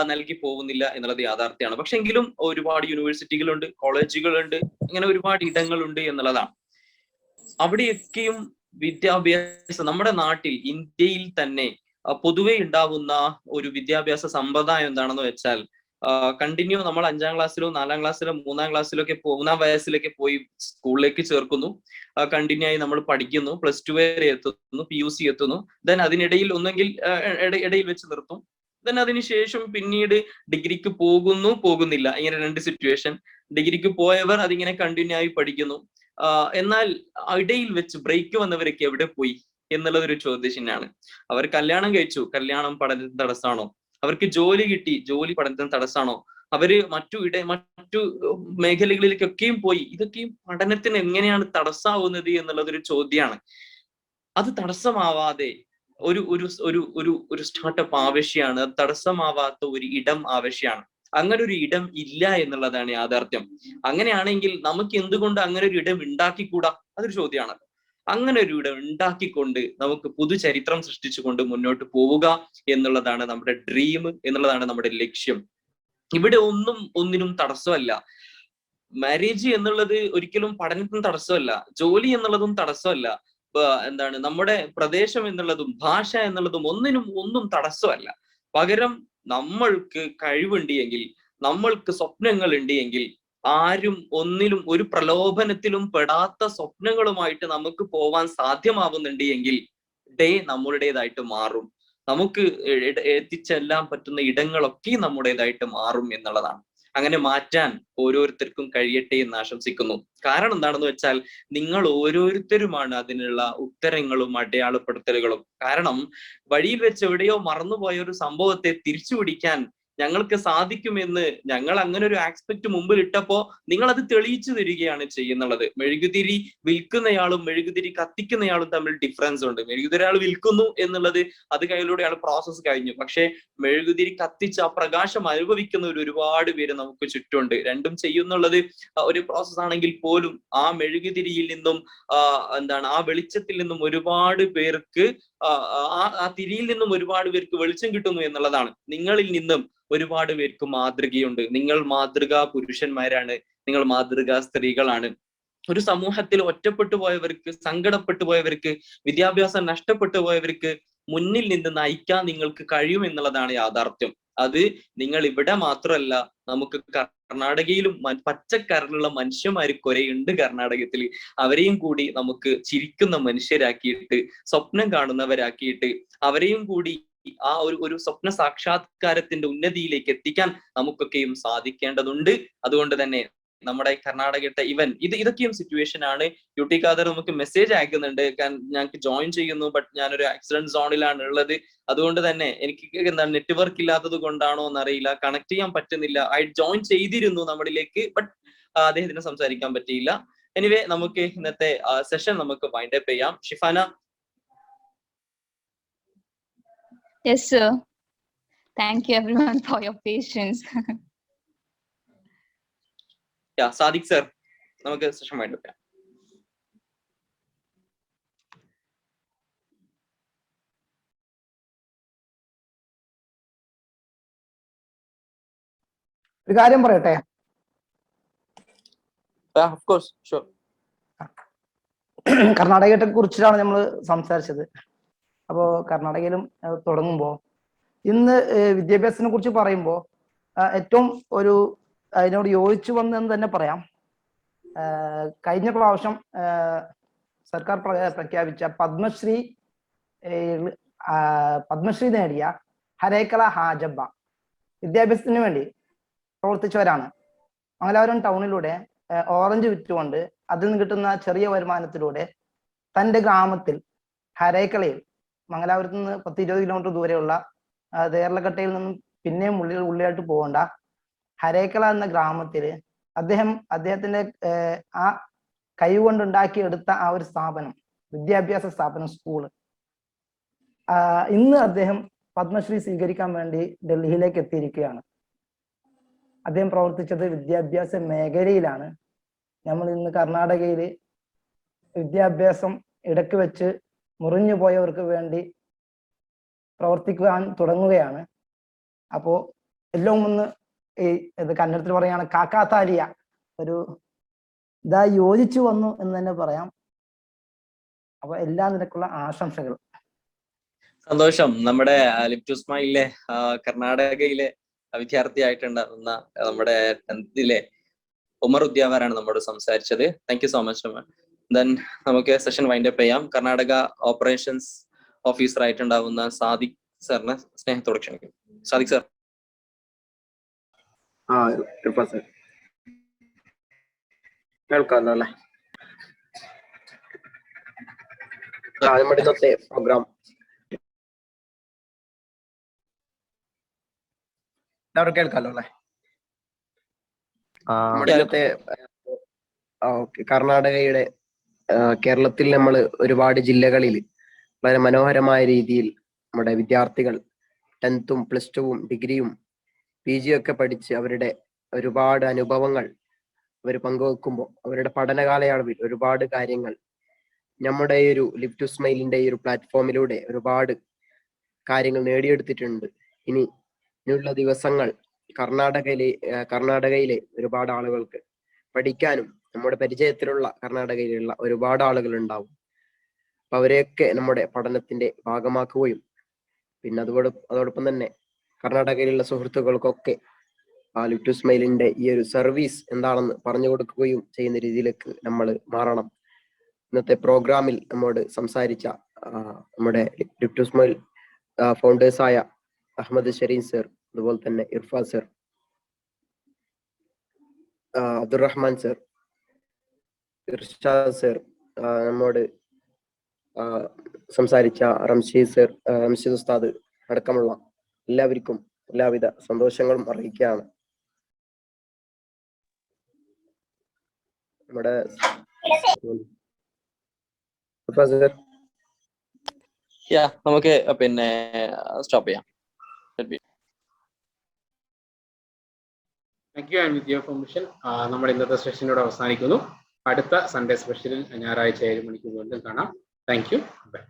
നൽകി പോകുന്നില്ല എന്നുള്ളത് യാഥാർത്ഥ്യമാണ്. പക്ഷെ എങ്കിലും ഒരുപാട് യൂണിവേഴ്സിറ്റികളുണ്ട്, കോളേജുകളുണ്ട്, അങ്ങനെ ഒരുപാട് ഇടങ്ങളുണ്ട് എന്നുള്ളതാണ്. അവിടെയൊക്കെയും വിദ്യാഭ്യാസം നമ്മുടെ നാട്ടിൽ, ഇന്ത്യയിൽ തന്നെ പൊതുവെ ഉണ്ടാവുന്ന ഒരു വിദ്യാഭ്യാസ സമ്പ്രദായം എന്താണെന്ന് വെച്ചാൽ, കണ്ടിന്യൂ നമ്മൾ 5ാം ക്ലാസ്സിലോ 4ാം ക്ലാസ്സിലോ 3ാം ക്ലാസ്സിലൊക്കെ 3ാം വയസ്സിലൊക്കെ പോയി സ്കൂളിലേക്ക് ചേർക്കുന്നു, കണ്ടിന്യൂ ആയി നമ്മൾ പഠിക്കുന്നു, +2 വരെ എത്തുന്നു, PUC എത്തുന്നു, ദെൻ അതിനിടയിൽ ഒന്നെങ്കിൽ ഇടയിൽ വെച്ച് നിർത്തും, ദെൻ അതിനുശേഷം പിന്നീട് ഡിഗ്രിക്ക് പോകുന്നില്ല, ഇങ്ങനെ 2 സിറ്റുവേഷൻ. ഡിഗ്രിക്ക് പോയവർ അതിങ്ങനെ കണ്ടിന്യൂ ആയി പഠിക്കുന്നു. എന്നാൽ ഇടയിൽ വെച്ച് ബ്രേക്ക് വന്നവരൊക്കെ എവിടെ പോയി എന്നുള്ളതൊരു ചോദ്യചിഹ്നമാണ്. അവർ കല്യാണം കഴിച്ചു, കല്യാണം പഠനത്തിന് തടസ്സമാണോ? അവർക്ക് ജോലി കിട്ടി, ജോലി പഠനത്തിന് തടസ്സമാണോ? അവര് മറ്റു മേഖലകളിലേക്കൊക്കെയും പോയി, ഇതൊക്കെയും പഠനത്തിന് എങ്ങനെയാണ് തടസ്സമാവുന്നത് എന്നുള്ളതൊരു ചോദ്യമാണ്. അത് തടസ്സമാവാതെ ഒരു സ്റ്റാർട്ടപ്പ് ആവശ്യമാണ്, തടസ്സമാവാത്ത ഒരു ഇടം ആവശ്യമാണ്. അങ്ങനെ ഒരു ഇടം ഇല്ല എന്നുള്ളതാണ് യാഥാർത്ഥ്യം. അങ്ങനെയാണെങ്കിൽ നമുക്ക് എന്തുകൊണ്ട് അങ്ങനെ ഒരു ഇടം ഉണ്ടാക്കിക്കൂടാ? അതൊരു ചോദ്യമാണ്. അങ്ങനെ ഒരു ഇടം ഉണ്ടാക്കിക്കൊണ്ട് നമുക്ക് പുതുചരിത്രം സൃഷ്ടിച്ചുകൊണ്ട് മുന്നോട്ട് പോവുക എന്നുള്ളതാണ് നമ്മുടെ ഡ്രീം, എന്നുള്ളതാണ് നമ്മുടെ ലക്ഷ്യം. ഇവിടെ ഒന്നിനും തടസ്സമല്ല. മാരേജ് എന്നുള്ളത് ഒരിക്കലും പഠനത്തിന് തടസ്സമല്ല, ജോലി എന്നുള്ളതും തടസ്സമല്ല, നമ്മുടെ പ്രദേശം എന്നുള്ളതും ഭാഷ എന്നുള്ളതും ഒന്നും തടസ്സമല്ല. പകരം നമ്മൾക്ക് കഴിവുണ്ട് എങ്കിൽ, നമ്മൾക്ക് സ്വപ്നങ്ങൾ ഉണ്ട് എങ്കിൽ ആരും ഒന്നിലും ഒരു പ്രലോഭനത്തിലും പെടാത്ത സ്വപ്നങ്ങളുമായിട്ട് നമുക്ക് പോവാൻ സാധ്യമാവുന്നുണ്ട് എങ്കിൽ ഡേ നമ്മളുടേതായിട്ട് മാറും. നമുക്ക് എത്തിച്ചെല്ലാൻ പറ്റുന്ന ഇടങ്ങളൊക്കെ നമ്മുടേതായിട്ട് മാറും എന്നുള്ളതാണ്. അങ്ങനെ മാറ്റാൻ ഓരോരുത്തർക്കും കഴിയട്ടെ എന്ന് ആശംസിക്കുന്നു. കാരണം എന്താണെന്ന് വെച്ചാൽ നിങ്ങൾ ഓരോരുത്തരുമാണ് അതിനുള്ള ഉത്തരങ്ങളും അടയാളപ്പെടുത്തലുകളും. കാരണം വഴിയിൽ വെച്ച് എവിടെയോ മറന്നുപോയ ഒരു സംഭവത്തെ തിരിച്ചു പിടിക്കാൻ ഞങ്ങൾക്ക് സാധിക്കുമെന്ന് ഞങ്ങൾ അങ്ങനെ ഒരു ആസ്പെക്ട് മുമ്പിൽ ഇട്ടപ്പോ നിങ്ങൾ അത് തെളിയിച്ചു തരികയാണ് ചെയ്യുന്നുള്ളത്. മെഴുകുതിരി വിൽക്കുന്നയാളും മെഴുകുതിരി കത്തിക്കുന്നയാളും തമ്മിൽ ഡിഫറൻസ് ഉണ്ട്. മെഴുകുതിരി ആൾ വിൽക്കുന്നു എന്നുള്ളത് അത് കയ്യിലൂടെ ആൾ പ്രോസസ്സ് കഴിഞ്ഞു. പക്ഷെ മെഴുകുതിരി കത്തിച്ച് ആ പ്രകാശം അനുഭവിക്കുന്ന ഒരുപാട് പേര് നമുക്ക് ചുറ്റുമുണ്ട്. രണ്ടും ചെയ്യുന്നുള്ളത് ഒരു പ്രോസസ് ആണെങ്കിൽ പോലും ആ മെഴുകുതിരിയിൽ നിന്നും ആ വെളിച്ചത്തിൽ നിന്നും ഒരുപാട് പേർക്ക് ആ തിരിയിൽ നിന്നും ഒരുപാട് പേർക്ക് വെളിച്ചം കിട്ടുന്നു എന്നുള്ളതാണ്. നിങ്ങളിൽ നിന്നും ഒരുപാട് പേർക്ക് മാതൃകയുണ്ട്. നിങ്ങൾ മാതൃകാ പുരുഷന്മാരാണ്, നിങ്ങൾ മാതൃകാ സ്ത്രീകളാണ്. ഒരു സമൂഹത്തിൽ ഒറ്റപ്പെട്ടു പോയവർക്ക്, സങ്കടപ്പെട്ടു പോയവർക്ക്, വിദ്യാഭ്യാസം നഷ്ടപ്പെട്ടു പോയവർക്ക് മുന്നിൽ നിന്ന് നയിക്കാൻ നിങ്ങൾക്ക് കഴിയും എന്നുള്ളതാണ് യാഥാർത്ഥ്യം. അത് നിങ്ങൾ ഇവിടെ മാത്രമല്ല, നമുക്ക് കർണാടകയിലും പച്ചക്കറിലുള്ള മനുഷ്യന്മാർ കുറേയുണ്ട് കർണാടകത്തിൽ. അവരെയും കൂടി നമുക്ക് ചിരിക്കുന്ന മനുഷ്യരാക്കിയിട്ട്, സ്വപ്നം കാണുന്നവരാക്കിയിട്ട്, അവരെയും കൂടി ആ ഒരു സ്വപ്ന സാക്ഷാത്കാരത്തിന്റെ ഉന്നതിയിലേക്ക് എത്തിക്കാൻ നമുക്കൊക്കെയും സാധിക്കേണ്ടതുണ്ട്. അതുകൊണ്ട് തന്നെ നമ്മുടെ കർണാടകത്തെ ഇതൊക്കെയും സിറ്റുവേഷൻ ആണ്. യുടി ഖാദർ നമുക്ക് മെസ്സേജ് അയക്കുന്നുണ്ട്, ഞങ്ങൾക്ക് ജോയിൻ ചെയ്യുന്നു, ബട്ട് ഞാനൊരു ആക്സിഡന്റ് സോണിലാണ് ഉള്ളത്. അതുകൊണ്ട് തന്നെ എനിക്ക് നെറ്റ്വർക്ക് ഇല്ലാത്തത് കൊണ്ടാണോ എന്നറിയില്ല, കണക്ട് ചെയ്യാൻ പറ്റുന്നില്ല. ജോയിൻ ചെയ്തിരുന്നു നമ്മളിലേക്ക്, ബട്ട് അദ്ദേഹത്തിന് സംസാരിക്കാൻ പറ്റിയില്ല. എനിവേ നമുക്ക് ഇന്നത്തെ സെഷൻ നമുക്ക് വൈൻഡ് അപ്പ് ചെയ്യാം. Shifana. Yes, sir. Thank you everyone for your patience. Sadiq sir, നമുക്ക് സെഷൻ വൈൻഡ് അപ്പ് ചെയ്യാം. ഒരു കാര്യം പറയട്ടെ? Of course, sure. കർണാടകത്തെ കുറിച്ചിട്ടാണ് നമ്മൾ സംസാരിച്ചത്. അപ്പോ കർണാടകയിലും തുടങ്ങുമ്പോൾ ഇന്ന് വിദ്യാഭ്യാസത്തിനെ കുറിച്ച് പറയുമ്പോൾ ഏറ്റവും അതിനോട് യോജിച്ചു വന്നെന്ന് തന്നെ പറയാം. കഴിഞ്ഞ പ്രാവശ്യം സർക്കാർ പ്രഖ്യാപിച്ച പത്മശ്രീ നേടിയ ഹരേക്കല ഹാജബ്ബ വിദ്യാഭ്യാസത്തിന് വേണ്ടി പ്രവർത്തിച്ചവരാണ്. മംഗലാപുരം ടൗണിലൂടെ ഓറഞ്ച് വിറ്റുകൊണ്ട് അതിൽ നിന്ന് കിട്ടുന്ന ചെറിയ വരുമാനത്തിലൂടെ തൻ്റെ ഗ്രാമത്തിൽ ഹരേക്കലയിൽ, മംഗലാപുരത്ത് നിന്ന് 10-20 കിലോമീറ്റർ ദൂരെയുള്ള തേർലക്കട്ടയിൽ നിന്നും പിന്നെയും ഉള്ളിലായിട്ട് പോകേണ്ട ഹരേക്കല എന്ന ഗ്രാമത്തില് അദ്ദേഹത്തിന്റെ ആ കൈകൊണ്ടുണ്ടാക്കിയെടുത്ത ആ ഒരു സ്ഥാപനം, വിദ്യാഭ്യാസ സ്ഥാപനം, സ്കൂള്, ഇന്ന് അദ്ദേഹം പത്മശ്രീ സ്വീകരിക്കാൻ വേണ്ടി ഡൽഹിയിലേക്ക് എത്തിയിരിക്കുകയാണ്. അദ്ദേഹം പ്രവർത്തിച്ചത് വിദ്യാഭ്യാസ മേഖലയിലാണ്. നമ്മൾ ഇന്ന് കർണാടകയിൽ വിദ്യാഭ്യാസം ഇടയ്ക്ക് വെച്ച് മുറിഞ്ഞു പോയവർക്ക് വേണ്ടി പ്രവർത്തിക്കുവാൻ തുടങ്ങുകയാണ്. അപ്പോ എല്ലാം ഒന്ന് കന്നഡത്തിൽ പറയാണ് കാക്കാത്താലിയ, യോജിച്ചു വന്നു എന്ന് തന്നെ പറയാം. അപ്പൊ എല്ലാ നിലക്കുള്ള ആശംസകൾ. സന്തോഷം. നമ്മുടെ ലിഫ്റ്റ് ഇസ്മായിലിലെ കർണാടകയിലെ വിദ്യാർത്ഥിയായിട്ടുണ്ടാകുന്ന നമ്മുടെ 10th ഉമർ ഉദ്യാവരാണ് നമ്മോട് സംസാരിച്ചത്. Thank you so much. Then നമുക്ക് സെഷൻ വൈൻഡ് അപ്പ് ചെയ്യാം. കർണാടക ഓപ്പറേഷൻസ് ഓഫീസർ ആയിട്ടുണ്ടാവുന്ന സാദിഖ് സാറിനെ സ്നേഹത്തോടെ ക്ഷണിക്കും. സാദിഖ് സാർ. കേൾക്കാമല്ലോ അല്ലേ? നമ്മുടെ ഇന്നത്തെ പ്രോഗ്രാം എല്ലാവരും കേൾക്കാമല്ലോ അല്ലേ? നമ്മുടെ ഇന്നത്തെ കർണാടകയുടെ കേരളത്തിൽ നമ്മൾ ഒരുപാട് ജില്ലകളിൽ വളരെ മനോഹരമായ രീതിയിൽ നമ്മുടെ വിദ്യാർത്ഥികൾ 10th, +2, ഡിഗ്രിയും PG ഒക്കെ പഠിച്ച് അവരുടെ ഒരുപാട് അനുഭവങ്ങൾ അവർ പങ്കുവെക്കുമ്പോൾ അവരുടെ പഠന കാലയളവിൽ ഒരുപാട് കാര്യങ്ങൾ നമ്മുടെ ഈ ഒരു ലിഫ്റ്റ് ഇസ്മായിലിന്റെ ഈ ഒരു പ്ലാറ്റ്ഫോമിലൂടെ ഒരുപാട് കാര്യങ്ങൾ നേടിയെടുത്തിട്ടുണ്ട്. ഇനിയുള്ള ദിവസങ്ങൾ കർണാടകയിലെ ഒരുപാട് ആളുകൾക്ക് പഠിക്കാനും നമ്മുടെ പരിചയത്തിലുള്ള കർണാടകയിലുള്ള ഒരുപാട് ആളുകൾ ഉണ്ടാവും. അപ്പൊ അവരെയൊക്കെ നമ്മുടെ പഠനത്തിന്റെ ഭാഗമാക്കുകയും പിന്നെ അതോടൊപ്പം തന്നെ കർണാടകയിലുള്ള സുഹൃത്തുക്കൾക്കൊക്കെ ആ ലിറ്റുസ്മൈലിന്റെ ഈ ഒരു സർവീസ് എന്താണെന്ന് പറഞ്ഞു കൊടുക്കുകയും ചെയ്യുന്ന രീതിയിലേക്ക് നമ്മൾ മാറണം. ഇന്നത്തെ പ്രോഗ്രാമിൽ നമ്മോട് സംസാരിച്ച നമ്മുടെ ലിറ്റുസ്മൈൽ ഫൗണ്ടേഴ്സായ അഹമ്മദ് ഷരീൻ സർ, അതുപോലെ തന്നെ Irfan sir, Abdurahman sir, Irshad sir, നമ്മോട് സംസാരിച്ച റംഷീദ് ഉസ്താദ് അടക്കമുള്ള എല്ലാവർക്കും എല്ലാവിധ സന്തോഷങ്ങളും അറിയിക്കുകയാണ്. നമ്മുടെ നമുക്ക് പിന്നെ സ്റ്റോപ്പ് ചെയ്യാം. Thank you. And with your permission നമ്മുടെ ഇന്നത്തെ സെഷനോട് അവസാനിക്കുന്നു. അടുത്ത സൺഡേ സ്പെഷ്യലിൽ ഞായറാഴ്ച 7 മണിക്ക് വീണ്ടും കാണാം. Thank you. ബൈ.